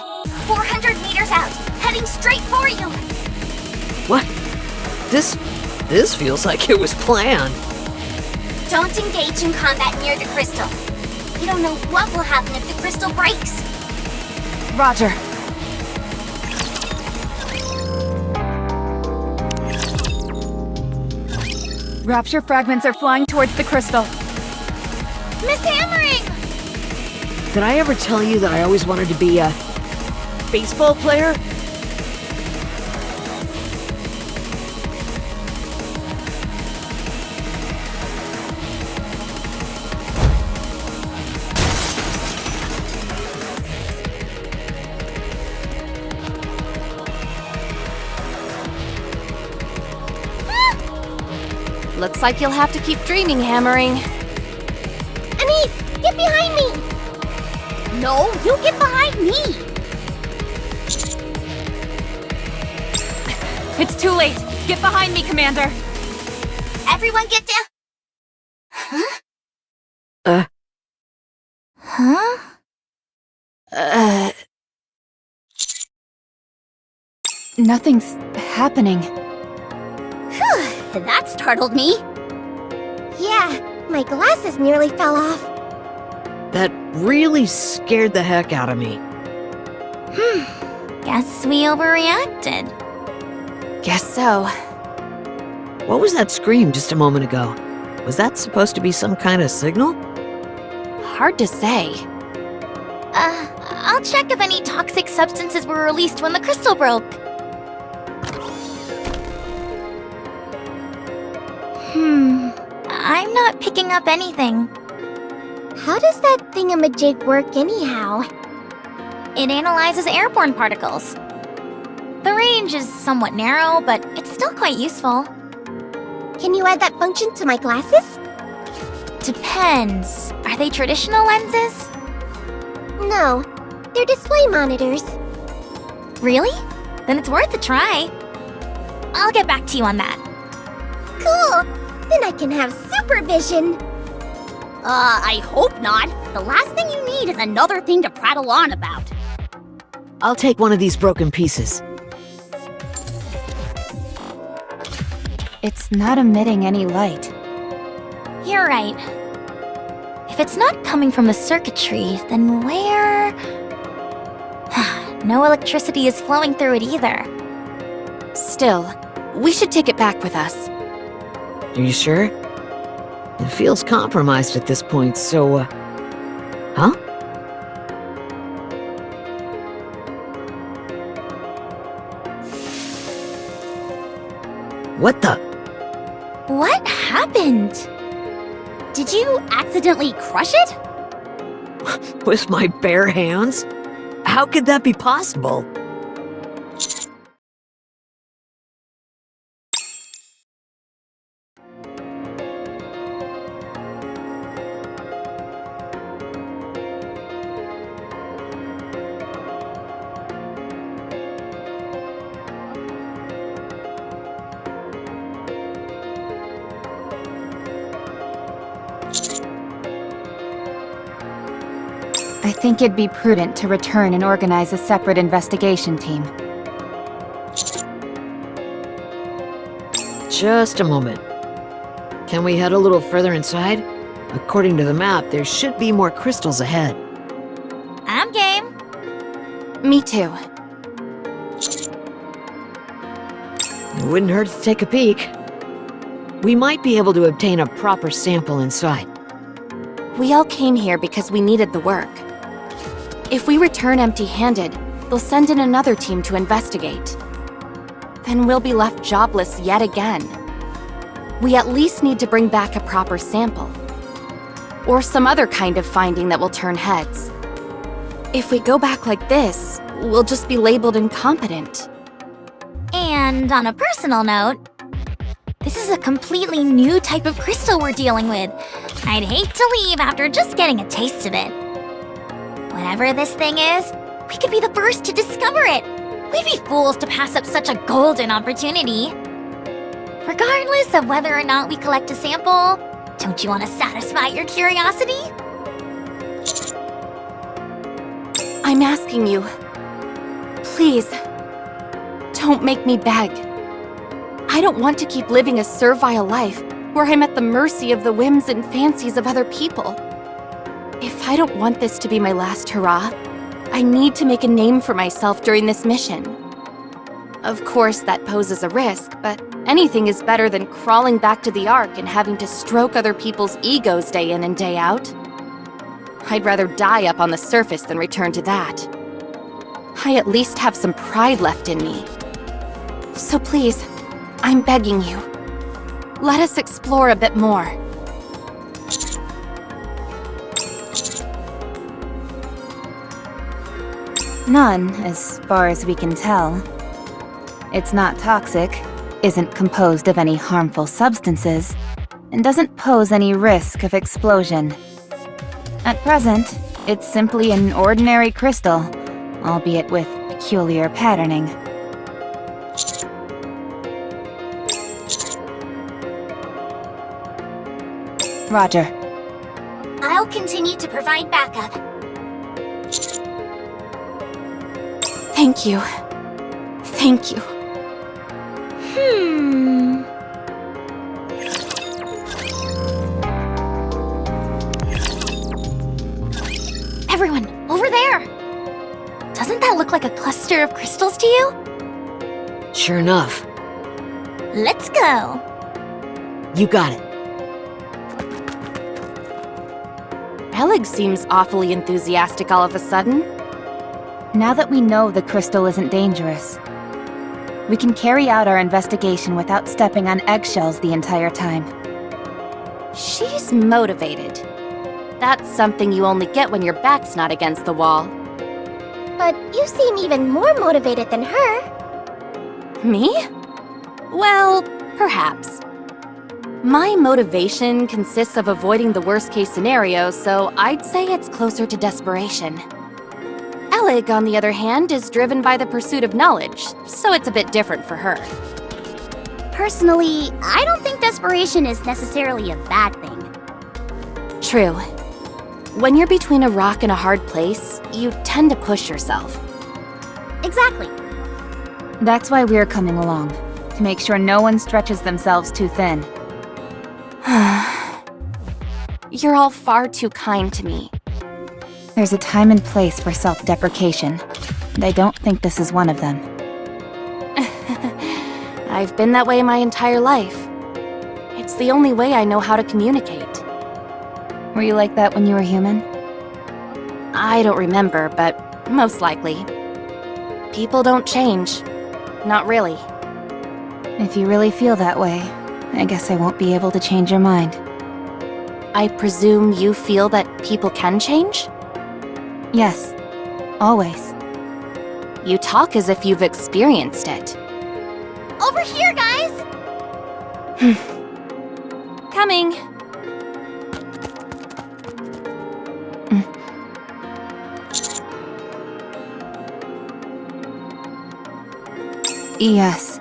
400 meters out, heading straight for you. What? This feels like it was planned. Don't engage in combat near the crystal. You don't know what will happen if the crystal breaks. Roger. Rapture fragments are flying towards the crystal. Miss Hammering! Did I ever tell you that I always wanted to be a baseball player? Looks like you'll have to keep dreaming, Hammering. Anise, get behind me! No, you get behind me! It's too late. Get behind me, Commander. Everyone get down. Huh? Nothing's happening. That startled me. Yeah, my glasses nearly fell off. That really scared the heck out of me. Guess we overreacted. Guess so. What was that scream just a moment ago? Was that supposed to be some kind of signal? Hard to say. I'll check if any toxic substances were released when the crystal broke. I'm not picking up anything. How does that thingamajig work anyhow? It analyzes airborne particles. The range is somewhat narrow, but it's still quite useful. Can you add that function to my glasses? Depends. Are they traditional lenses? No, they're display monitors. Really? Then it's worth a try. I'll get back to you on that. Cool! Then I can have supervision. I hope not. The last thing you need is another thing to prattle on about. I'll take one of these broken pieces. It's not emitting any light. You're right. If it's not coming from the circuitry, then where... No electricity is flowing through it either. Still, we should take it back with us. Are you sure? It feels compromised at this point, so, Huh? What the? What happened? Did you accidentally crush it? With my bare hands? How could that be possible? I think it'd be prudent to return and organize a separate investigation team. Just a moment. Can we head a little further inside? According to the map, there should be more crystals ahead. I'm game. Me too. It wouldn't hurt to take a peek. We might be able to obtain a proper sample inside. We all came here because we needed the work. If we return empty-handed, they'll send in another team to investigate. Then we'll be left jobless yet again. We at least need to bring back a proper sample. Or some other kind of finding that will turn heads. If we go back like this, we'll just be labeled incompetent. And on a personal note, this is a completely new type of crystal we're dealing with. I'd hate to leave after just getting a taste of it. Whatever this thing is, we could be the first to discover it. We'd be fools to pass up such a golden opportunity. Regardless of whether or not we collect a sample, don't you want to satisfy your curiosity? I'm asking you. Please, don't make me beg. I don't want to keep living a servile life where I'm at the mercy of the whims and fancies of other people. If I don't want this to be my last hurrah, I need to make a name for myself during this mission. Of course, that poses a risk, but anything is better than crawling back to the Ark and having to stroke other people's egos day in and day out. I'd rather die up on the surface than return to that. I at least have some pride left in me. So please, I'm begging you. Let us explore a bit more. None, as far as we can tell. It's not toxic, isn't composed of any harmful substances, and doesn't pose any risk of explosion. At present, it's simply an ordinary crystal, albeit with peculiar patterning. Roger. I'll continue to provide backup. Thank you. Thank you. Everyone, over there! Doesn't that look like a cluster of crystals to you? Sure enough. Let's go! You got it. Peleg seems awfully enthusiastic all of a sudden. Now that we know the crystal isn't dangerous, we can carry out our investigation without stepping on eggshells the entire time. She's motivated. That's something you only get when your back's not against the wall. But you seem even more motivated than her. Me? Well, perhaps. My motivation consists of avoiding the worst-case scenario, so I'd say it's closer to desperation. Peleg, on the other hand, is driven by the pursuit of knowledge, so it's a bit different for her. Personally, I don't think desperation is necessarily a bad thing. True. When you're between a rock and a hard place, you tend to push yourself. Exactly. That's why we're coming along. to make sure no one stretches themselves too thin. You're all far too kind to me. There's a time and place for self-deprecation, and I don't think this is one of them. I've been that way my entire life. It's the only way I know how to communicate. Were you like that when you were human? I don't remember, but most likely. People don't change. Not really. If you really feel that way, I guess I won't be able to change your mind. I presume you feel that people can change? Yes, always. You talk as if you've experienced it. Over here, guys! Coming. Yes.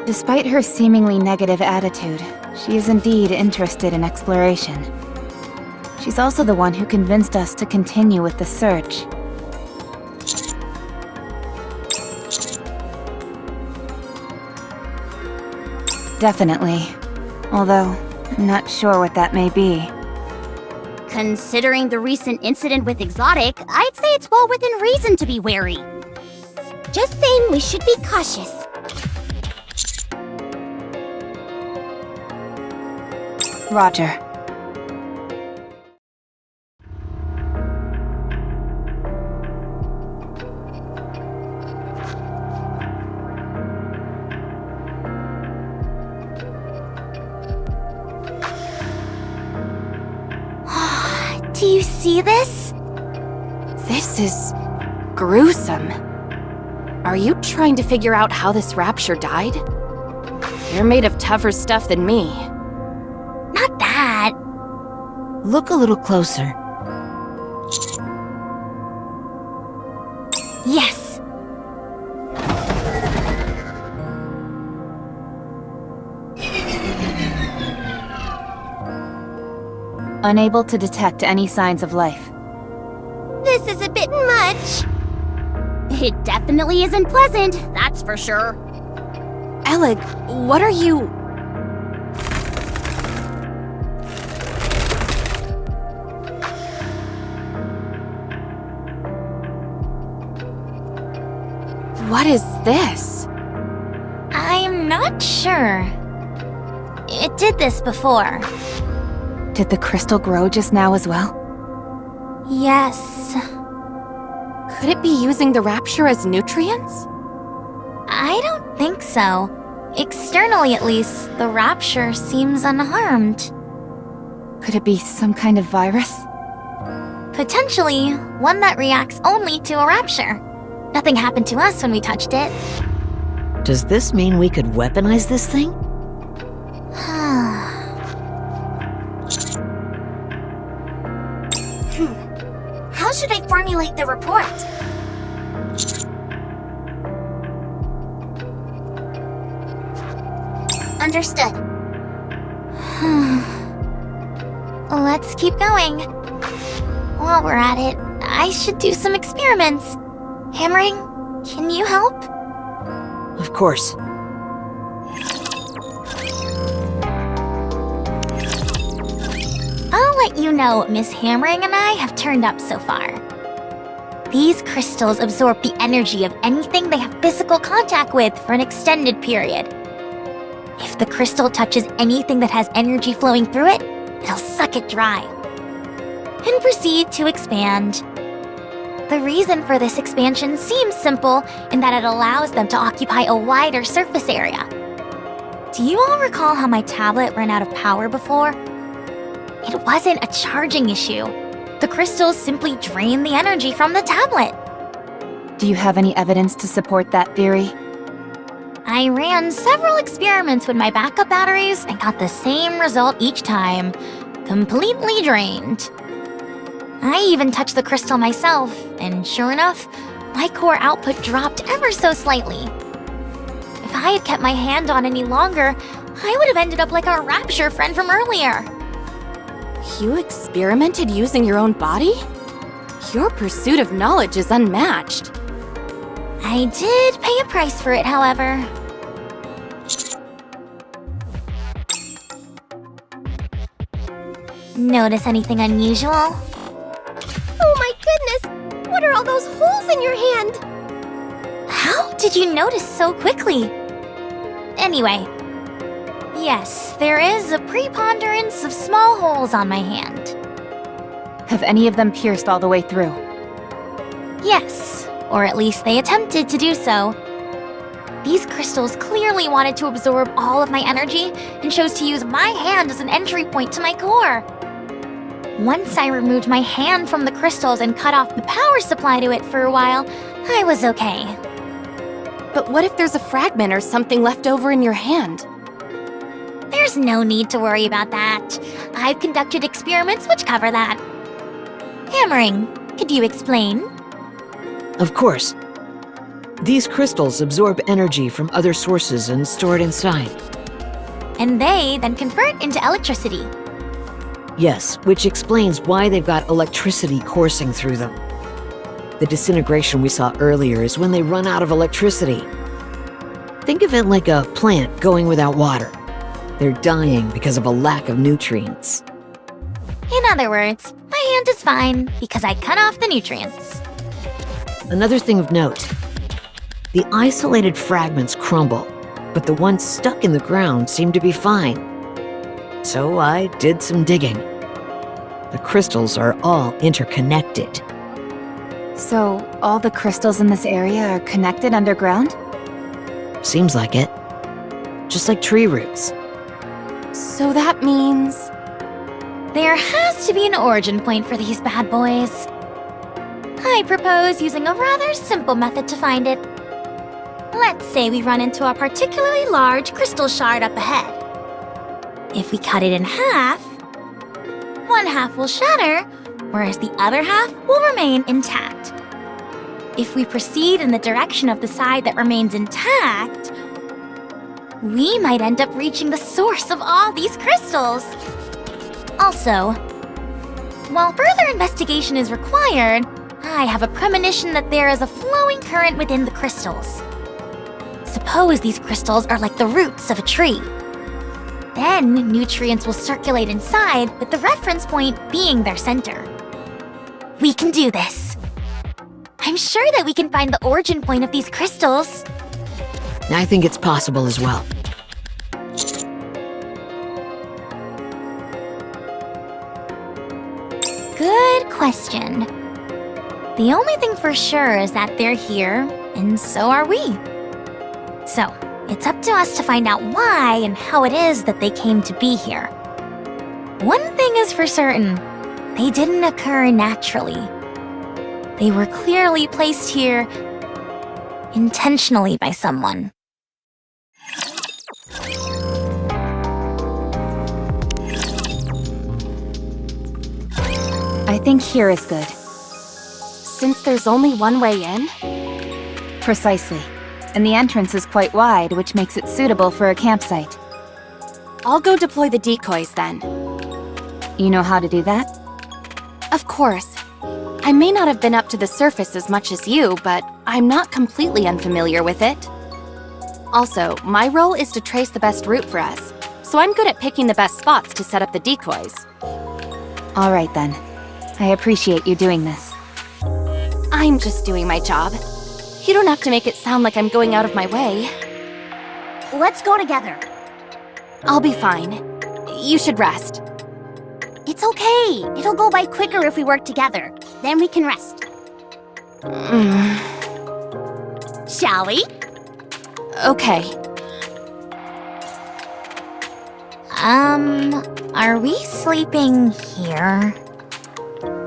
Despite her seemingly negative attitude, she is indeed interested in exploration. She's also the one who convinced us to continue with the search. Definitely. Although, I'm not sure what that may be. Considering the recent incident with Exotic, I'd say it's well within reason to be wary. Just saying we should be cautious. Roger. Do you see this? This is gruesome. Are you trying to figure out how this rapture died? You're made of tougher stuff than me. Not that. Look a little closer. Yes. Unable to detect any signs of life. This is a bit much. It definitely isn't pleasant, that's for sure. Alec, what are you... What is this? I'm not sure. It did this before. Did the crystal grow just now as well? Yes. Could it be using the rapture as nutrients? I don't think so. Externally, at least, the rapture seems unharmed. Could it be some kind of virus? Potentially, one that reacts only to a rapture. Nothing happened to us when we touched it. Does this mean we could weaponize this thing? How should I formulate the report? Understood. Let's keep going. While we're at it, I should do some experiments. Hammering, can you help? Of course. I'll let you know what Miss Hammering and I have turned up so far. These crystals absorb the energy of anything they have physical contact with for an extended period. If the crystal touches anything that has energy flowing through it, it'll suck it dry and proceed to expand. The reason for this expansion seems simple in that it allows them to occupy a wider surface area. Do you all recall how my tablet ran out of power before? It wasn't a charging issue. The crystals simply drained the energy from the tablet. Do you have any evidence to support that theory? I ran several experiments with my backup batteries and got the same result each time. Completely drained. I even touched the crystal myself, and sure enough, my core output dropped ever so slightly. If I had kept my hand on any longer, I would have ended up like our rapture friend from earlier. You experimented using your own body? Your pursuit of knowledge is unmatched. I did pay a price for it, however. Notice anything unusual? Oh my goodness! What are all those holes in your hand? How did you notice so quickly? Anyway, yes, there is a preponderance of small holes on my hand. Have any of them pierced all the way through? Yes, or at least they attempted to do so. These crystals clearly wanted to absorb all of my energy and chose to use my hand as an entry point to my core. Once I removed my hand from the crystals and cut off the power supply to it for a while, I was okay. But what if there's a fragment or something left over in your hand? There's no need to worry about that. I've conducted experiments which cover that. Hammering, could you explain? Of course. These crystals absorb energy from other sources and store it inside. And they then convert into electricity. Yes, which explains why they've got electricity coursing through them. The disintegration we saw earlier is when they run out of electricity. Think of it like a plant going without water. They're dying because of a lack of nutrients. In other words, my hand is fine because I cut off the nutrients. Another thing of note, the isolated fragments crumble, but the ones stuck in the ground seem to be fine. So I did some digging. The crystals are all interconnected. So, all the crystals in this area are connected underground? Seems like it. Just like tree roots. So that means... There has to be an origin point for these bad boys. I propose using a rather simple method to find it. Let's say we run into a particularly large crystal shard up ahead. If we cut it in half, one half will shatter, whereas the other half will remain intact. If we proceed in the direction of the side that remains intact, we might end up reaching the source of all these crystals. Also, while further investigation is required, I have a premonition that there is a flowing current within the crystals. Suppose these crystals are like the roots of a tree. Then nutrients will circulate inside, with the reference point being their center. We can do this. I'm sure that we can find the origin point of these crystals. I think it's possible as well. Good question. The only thing for sure is that they're here, and so are we. So, it's up to us to find out why and how it is that they came to be here. One thing is for certain, they didn't occur naturally. They were clearly placed here intentionally by someone. I think here is good. Since there's only one way in? Precisely. And the entrance is quite wide, which makes it suitable for a campsite. I'll go deploy the decoys then. You know how to do that? Of course. I may not have been up to the surface as much as you, but I'm not completely unfamiliar with it. Also, my role is to trace the best route for us, so I'm good at picking the best spots to set up the decoys. All right then. I appreciate you doing this. I'm just doing my job. You don't have to make it sound like I'm going out of my way. Let's go together. I'll be fine. You should rest. It's okay. It'll go by quicker if we work together. Then we can rest. Shall we? Okay. Are we sleeping here?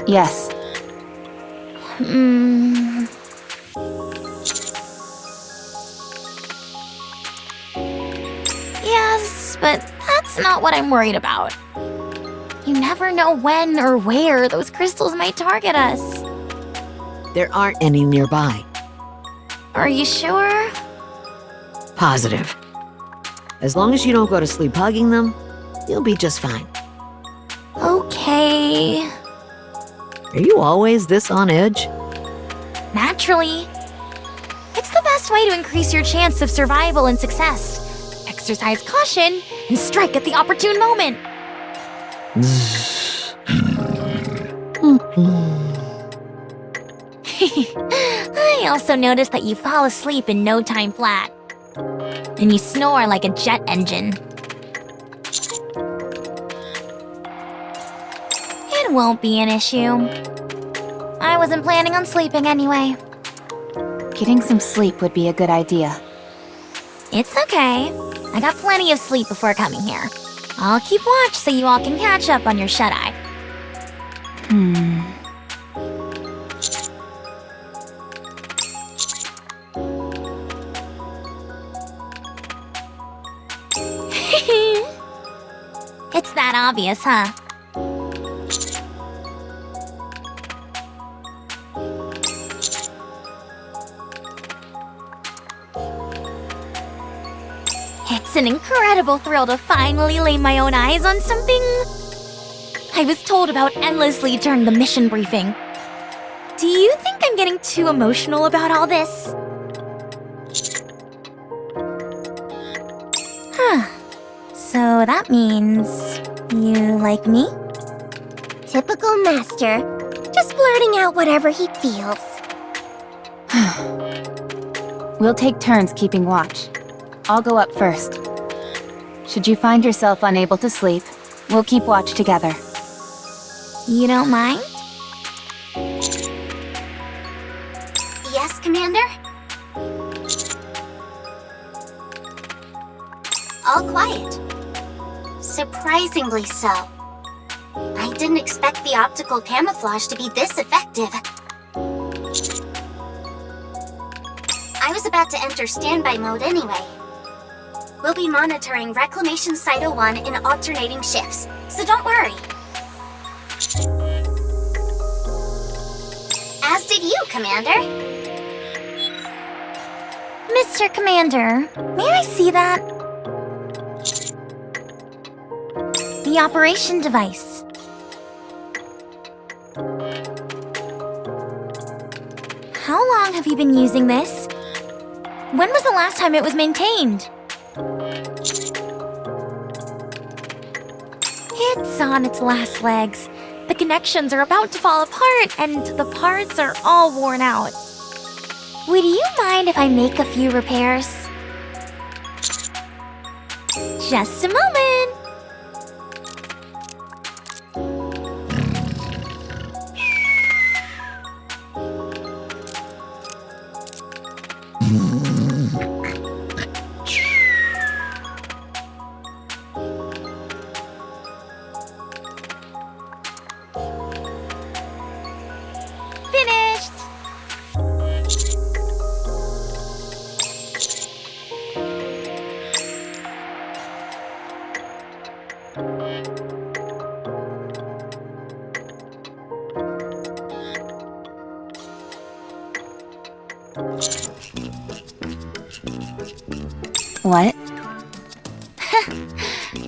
Yes. Yes, but that's not what I'm worried about. You never know when or where those crystals might target us. There aren't any nearby. Are you sure? Positive. As long as you don't go to sleep hugging them, you'll be just fine. Okay. Are you always this on edge? Naturally. It's the best way to increase your chance of survival and success. Exercise caution and strike at the opportune moment. Zzz. I also noticed that you fall asleep in no time flat. And you snore like a jet engine. It won't be an issue. I wasn't planning on sleeping anyway. Getting some sleep would be a good idea. It's okay. I got plenty of sleep before coming here. I'll keep watch so you all can catch up on your shut-eye. It's that obvious, huh? It's an incredible thrill to finally lay my own eyes on something I was told about endlessly during the mission briefing. Do you think I'm getting too emotional about all this? Huh. So that means you like me? Typical master. Just blurting out whatever he feels. We'll take turns keeping watch. I'll go up first. Should you find yourself unable to sleep, we'll keep watch together. You don't mind? Yes, Commander? All quiet. Surprisingly so. I didn't expect the optical camouflage to be this effective. I was about to enter standby mode anyway. We'll be monitoring Reclamation Site 01 in alternating shifts, so don't worry. As did you, Commander. Mr. Commander, may I see that? The operation device. How long have you been using this? When was the last time it was maintained? It's on its last legs. The connections are about to fall apart, and the parts are all worn out. Would you mind if I make a few repairs? Just a moment. Finished! What?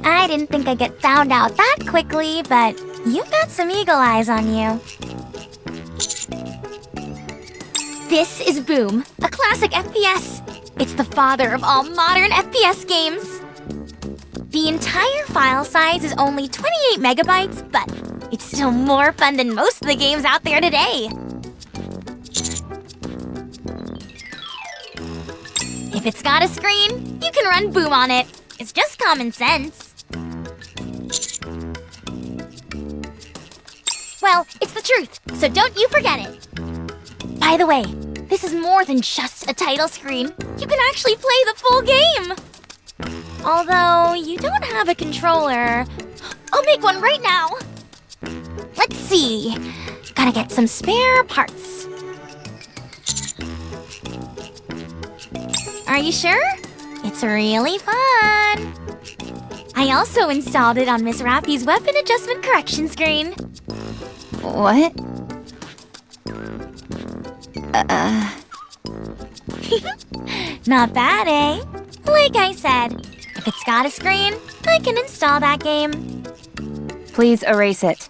I didn't think I'd get found out that quickly, but you've got some eagle eyes on you. This is Boom, a classic FPS. It's the father of all modern FPS games. The entire file size is only 28 megabytes, but it's still more fun than most of the games out there today. If it's got a screen, you can run Boom on it. It's just common sense. Well, it's the truth, so don't you forget it. By the way, this is more than just a title screen. You can actually play the full game. Although, you don't have a controller. I'll make one right now. Let's see. Gotta get some spare parts. Are you sure? It's really fun. I also installed it on Miss Rappy's weapon adjustment correction screen. What? Not bad, eh? Like I said, if it's got a screen, I can install that game. Please erase it.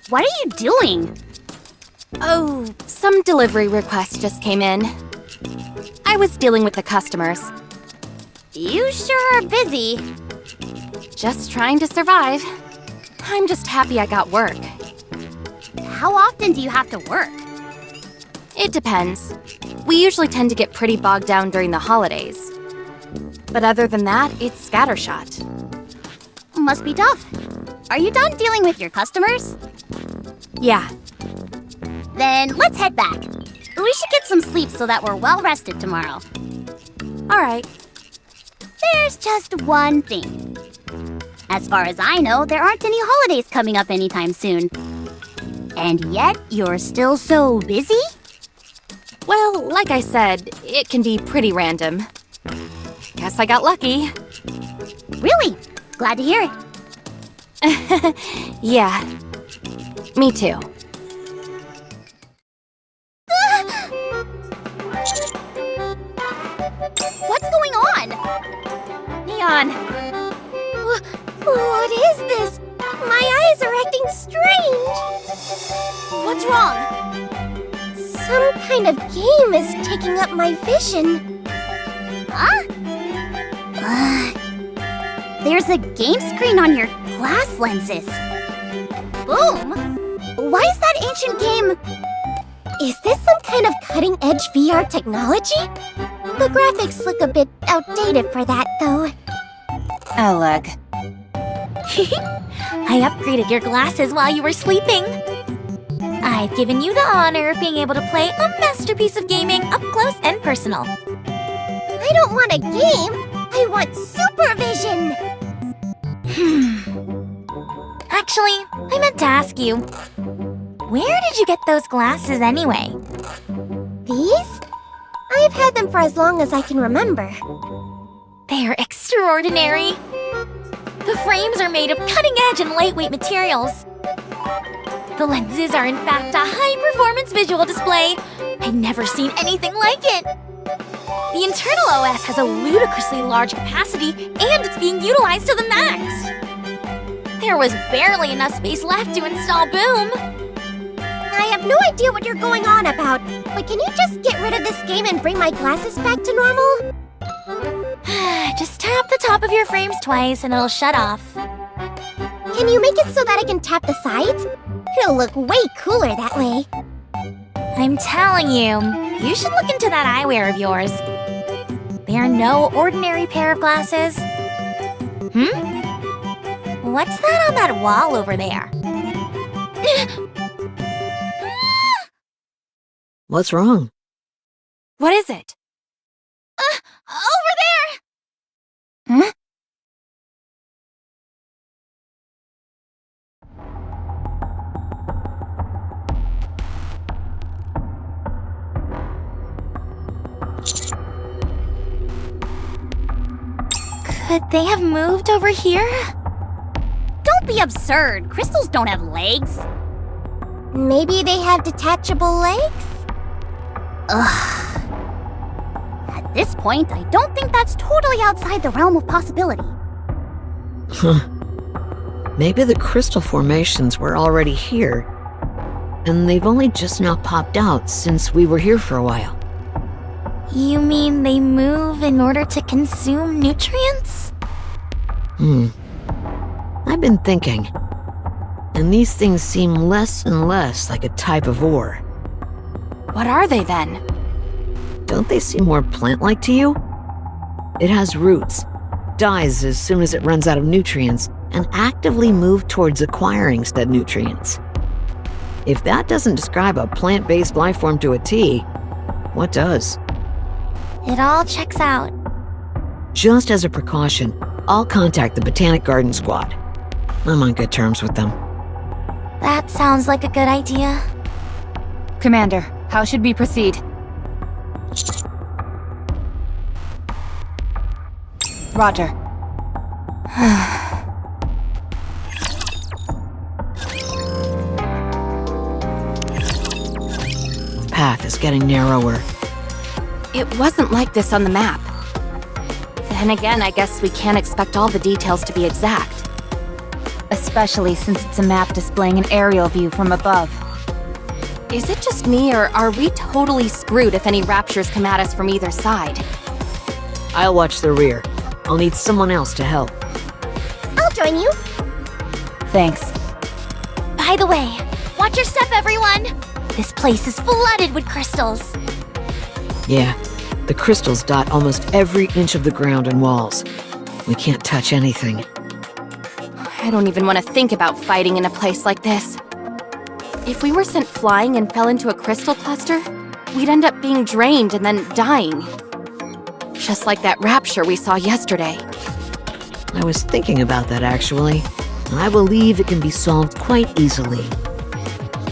What are you doing? Oh, some delivery request just came in. I was dealing with the customers. You sure are busy. Just trying to survive. I'm just happy I got work. How often do you have to work? It depends. We usually tend to get pretty bogged down during the holidays. But other than that, it's scattershot. Must be tough. Are you done dealing with your customers? Yeah. Then let's head back. We should get some sleep so that we're well rested tomorrow. All right. There's just one thing. As far as I know, there aren't any holidays coming up anytime soon. And yet, you're still so busy? Well, like I said, it can be pretty random. Guess I got lucky. Really? Glad to hear it. Yeah. Me too. What's going on? Neon. What is this? My eyes are acting strange. What's wrong? Some kind of game is taking up my vision. Huh? There's a game screen on your glass lenses. Boom! Why is that ancient game? Is this some kind of cutting-edge VR technology? The graphics look a bit outdated for that, though. Oleg. I upgraded your glasses while you were sleeping. I've given you the honor of being able to play a masterpiece of gaming up close and personal. I don't want a game. I want supervision. Actually, I meant to ask you, where did you get those glasses anyway? These? I've had them for as long as I can remember. They're extraordinary. The frames are made of cutting-edge and lightweight materials. The lenses are in fact a high-performance visual display. I've never seen anything like it. The internal OS has a ludicrously large capacity, and it's being utilized to the max. There was barely enough space left to install Boom. I have no idea what you're going on about, but can you just get rid of this game and bring my glasses back to normal? Just tap the top of your frames twice and it'll shut off. Can you make it so that I can tap the sides? It'll look way cooler that way. I'm telling you, you should look into that eyewear of yours. They are no ordinary pair of glasses. What's that on that wall over there? What's wrong? What is it? Over there! Huh? Could they have moved over here? Don't be absurd. Crystals don't have legs. Maybe they have detachable legs? Ugh. At this point, I don't think that's totally outside the realm of possibility. Maybe the crystal formations were already here, and they've only just now popped out since we were here for a while. You mean they move in order to consume nutrients? I've been thinking, and these things seem less and less like a type of ore. What are they then? Don't they seem more plant-like to you? It has roots, dies as soon as it runs out of nutrients, and actively moves towards acquiring said nutrients. If that doesn't describe a plant-based life form to a T, what does? It all checks out. Just as a precaution, I'll contact the Botanic Garden Squad. I'm on good terms with them. That sounds like a good idea. Commander, how should we proceed? Roger. Path is getting narrower. It wasn't like this on the map. Then again, I guess we can't expect all the details to be exact. Especially since it's a map displaying an aerial view from above. Is it just me, or are we totally screwed if any raptures come at us from either side? I'll watch the rear. I'll need someone else to help. I'll join you. Thanks. By the way, watch your step, everyone! This place is flooded with crystals. Yeah, the crystals dot almost every inch of the ground and walls. We can't touch anything. I don't even want to think about fighting in a place like this. If we were sent flying and fell into a crystal cluster, we'd end up being drained and then dying. Just like that rapture we saw yesterday. I was thinking about that actually, and I believe it can be solved quite easily.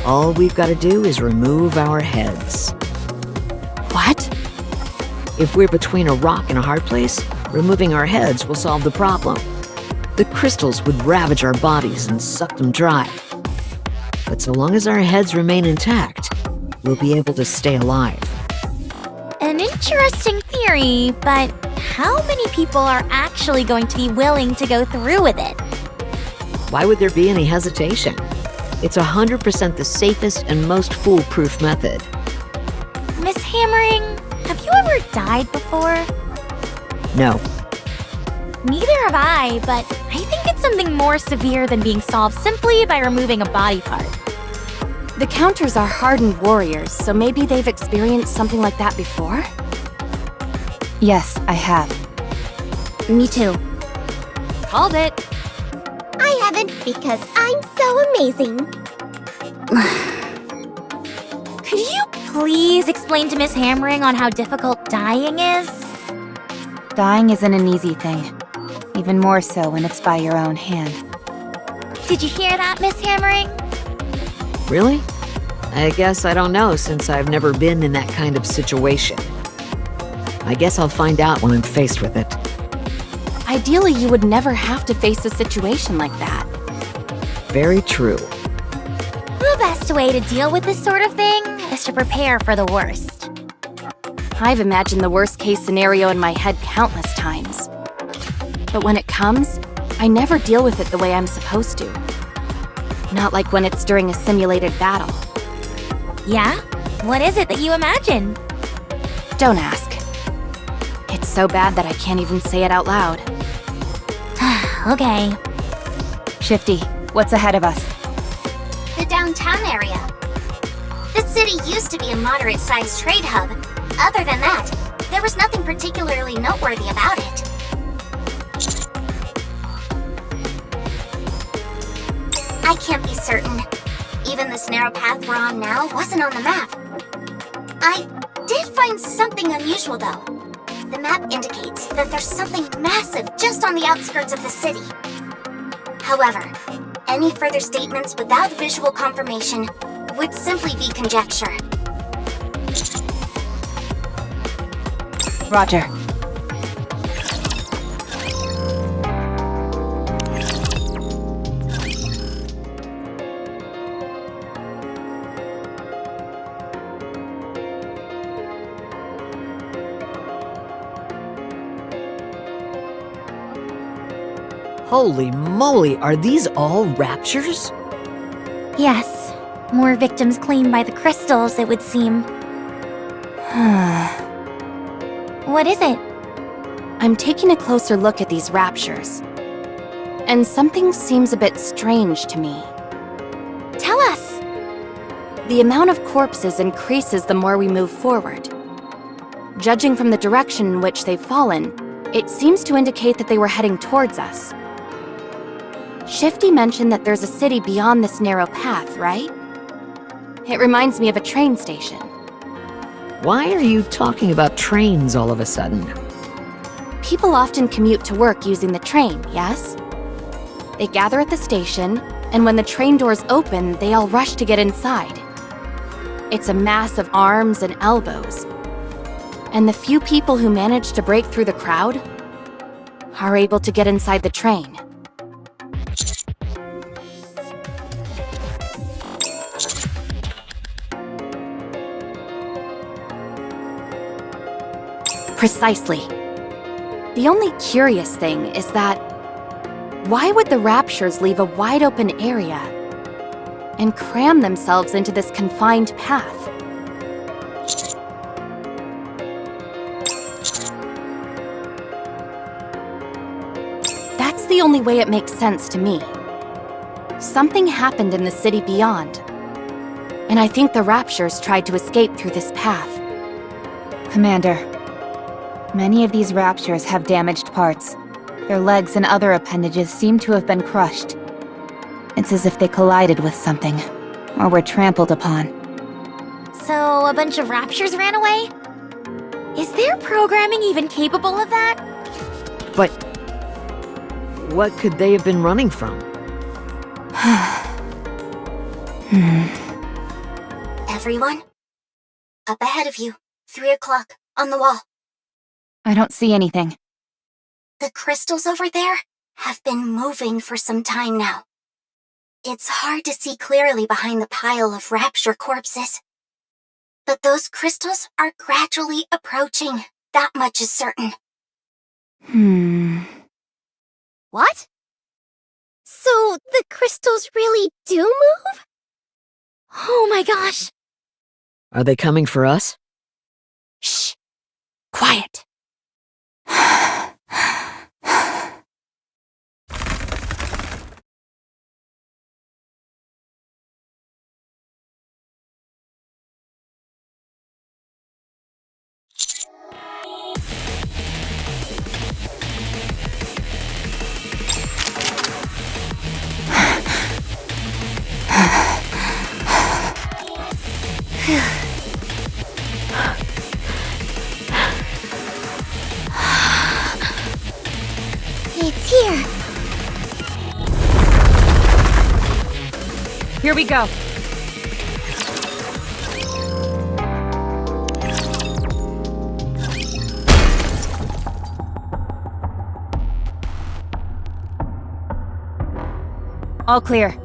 All we've got to do is remove our heads. What? If we're between a rock and a hard place, removing our heads will solve the problem. The crystals would ravage our bodies and suck them dry. But so long as our heads remain intact, we'll be able to stay alive. An interesting theory, but how many people are actually going to be willing to go through with it? Why would there be any hesitation? It's 100% the safest and most foolproof method. Miss Hammering, have you ever died before? No. Neither have I, but I think it's something more severe than being solved simply by removing a body part. The Counters are hardened warriors, so maybe they've experienced something like that before? Yes, I have. Me too. Called it. I haven't because I'm so amazing. Could you please explain to Miss Hammering on how difficult dying is? Dying isn't an easy thing. Even more so when it's by your own hand. Did you hear that, Miss Hammering? Really? I guess I don't know since I've never been in that kind of situation. I guess I'll find out when I'm faced with it. Ideally, you would never have to face a situation like that. Very true. The best way to deal with this sort of thing is to prepare for the worst. I've imagined the worst-case scenario in my head countless times. But when it comes, I never deal with it the way I'm supposed to. Not like when it's during a simulated battle. Yeah? What is it that you imagine? Don't ask. It's so bad that I can't even say it out loud. Okay. Shifty, what's ahead of us? The downtown area. The city used to be a moderate-sized trade hub. Other than that, there was nothing particularly noteworthy about it. I can't be certain. Even this narrow path we're on now wasn't on the map. I did find something unusual, though. The map indicates that there's something massive just on the outskirts of the city. However, any further statements without visual confirmation would simply be conjecture. Roger. Holy moly, are these all raptures? Yes. More victims claimed by the crystals, it would seem. What is it? I'm taking a closer look at these raptures. And something seems a bit strange to me. Tell us. The amount of corpses increases the more we move forward. Judging from the direction in which they've fallen, it seems to indicate that they were heading towards us. Shifty mentioned that there's a city beyond this narrow path, right? It reminds me of a train station. Why are you talking about trains all of a sudden? People often commute to work using the train, yes? They gather at the station, and when the train doors open, they all rush to get inside. It's a mass of arms and elbows. And the few people who manage to break through the crowd are able to get inside the train. Precisely. The only curious thing is that why would the Raptures leave a wide open area and cram themselves into this confined path? That's the only way it makes sense to me. Something happened in the city beyond, and I think the Raptures tried to escape through this path. Commander, many of these Raptures have damaged parts. Their legs and other appendages seem to have been crushed. It's as if they collided with something, or were trampled upon. So, a bunch of Raptures ran away? Is their programming even capable of that? But what could they have been running from? Everyone? Up ahead of you, 3 o'clock, on the wall. I don't see anything. The crystals over there have been moving for some time now. It's hard to see clearly behind the pile of Rapture corpses. But those crystals are gradually approaching. That much is certain. What? So the crystals really do move? Oh my gosh! Are they coming for us? Shh! Quiet! It's here. Here we go. All clear.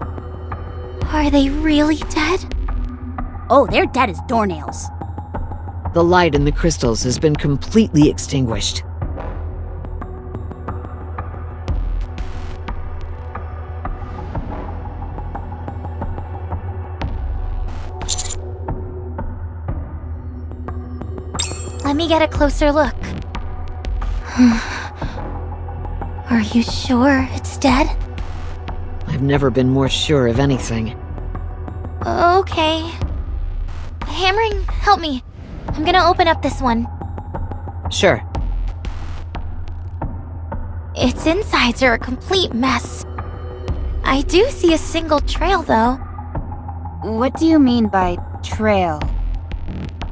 Are they really dead? Oh, they're dead as doornails. The light in the crystals has been completely extinguished. Let me get a closer look. Are you sure it's dead? I've never been more sure of anything. Okay. Hammering, help me. I'm gonna open up this one. Sure. Its insides are a complete mess. I do see a single trail, though. What do you mean by trail?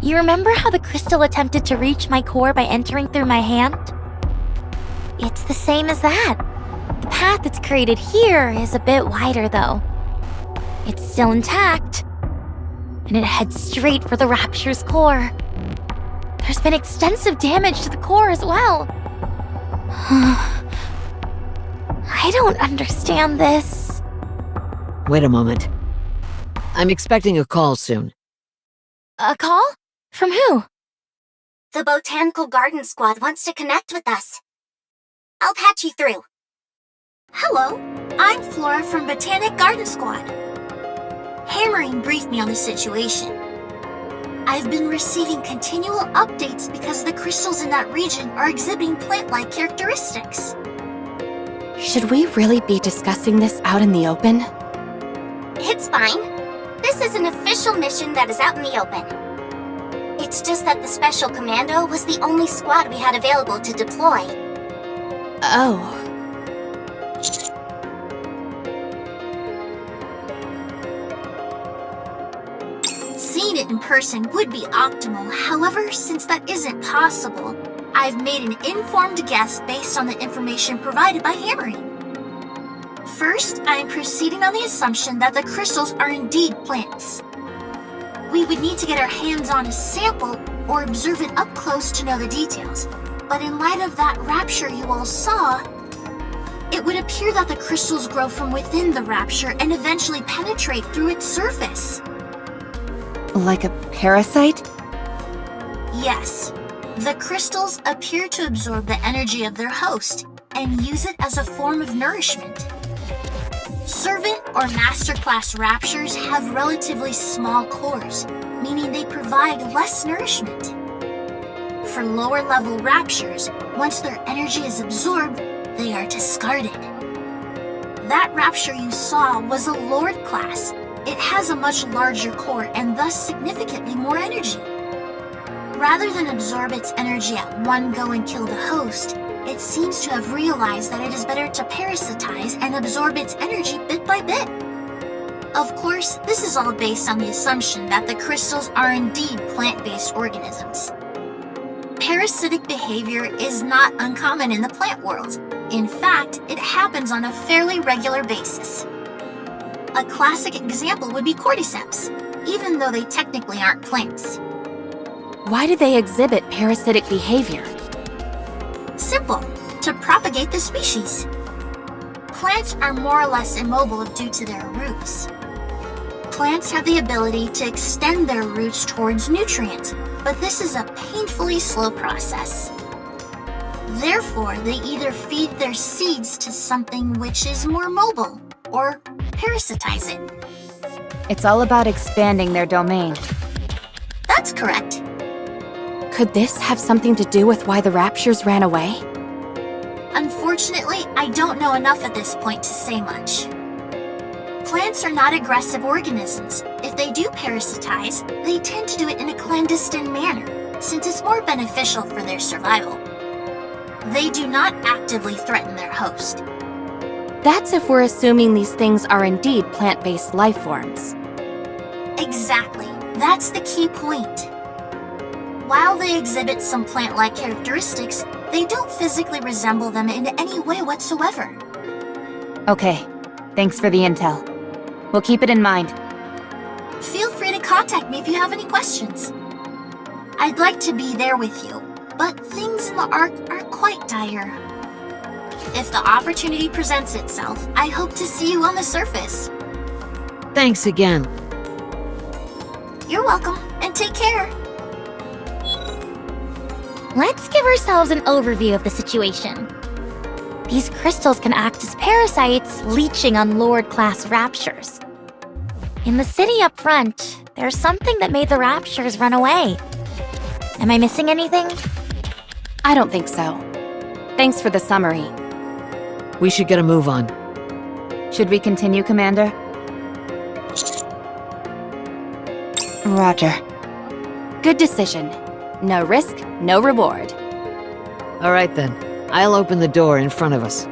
You remember how the crystal attempted to reach my core by entering through my hand? It's the same as that. The path it's created here is a bit wider, though. It's still intact, and it heads straight for the Rapture's core. There's been extensive damage to the core as well. I don't understand this. Wait a moment. I'm expecting a call soon. A call? From who? The Botanical Garden Squad wants to connect with us. I'll patch you through. Hello, I'm Flora from Botanic Garden Squad. Hammering briefed me on the situation. I've been receiving continual updates because the crystals in that region are exhibiting plant-like characteristics. Should we really be discussing this out in the open? It's fine. This is an official mission that is out in the open. It's just that the Special Commando was the only squad we had available to deploy. Oh. Seeing it in person would be optimal. However, since that isn't possible, I've made an informed guess based on the information provided by Hammering. First, I'm proceeding on the assumption that the crystals are indeed plants. We would need to get our hands on a sample or observe it up close to know the details. But in light of that rapture you all saw, it would appear that the crystals grow from within the rapture and eventually penetrate through its surface. Like a parasite? Yes. The crystals appear to absorb the energy of their host and use it as a form of nourishment. Servant or masterclass raptures have relatively small cores, meaning they provide less nourishment. For lower level raptures, once their energy is absorbed, they are discarded. That rapture you saw was a Lord class. It has a much larger core and thus significantly more energy. Rather than absorb its energy at one go and kill the host, it seems to have realized that it is better to parasitize and absorb its energy bit by bit. Of course, this is all based on the assumption that the crystals are indeed plant-based organisms. Parasitic behavior is not uncommon in the plant world. In fact, it happens on a fairly regular basis. A classic example would be cordyceps, even though they technically aren't plants. Why do they exhibit parasitic behavior? Simple, to propagate the species. Plants are more or less immobile due to their roots. Plants have the ability to extend their roots towards nutrients, but this is a painfully slow process. Therefore, they either feed their seeds to something which is more mobile, or parasitize it. It's all about expanding their domain. That's correct. Could this have something to do with why the raptures ran away? Unfortunately, I don't know enough at this point to say much. Plants are not aggressive organisms. If they do parasitize, they tend to do it in a clandestine manner, since it's more beneficial for their survival. They do not actively threaten their host. That's if we're assuming these things are indeed plant-based life forms. Exactly. That's the key point. While they exhibit some plant-like characteristics, they don't physically resemble them in any way whatsoever. Okay, thanks for the intel. We'll keep it in mind. Feel free to contact me if you have any questions. I'd like to be there with you, but things in the Ark are quite dire. If the opportunity presents itself, I hope to see you on the surface. Thanks again. You're welcome, and take care. Let's give ourselves an overview of the situation. These crystals can act as parasites, leeching on Lord-class raptures. In the city up front, there's something that made the raptures run away. Am I missing anything? I don't think so. Thanks for the summary. We should get a move on. Should we continue, Commander? Roger. Good decision. No risk, no reward. All right then. I'll open the door in front of us.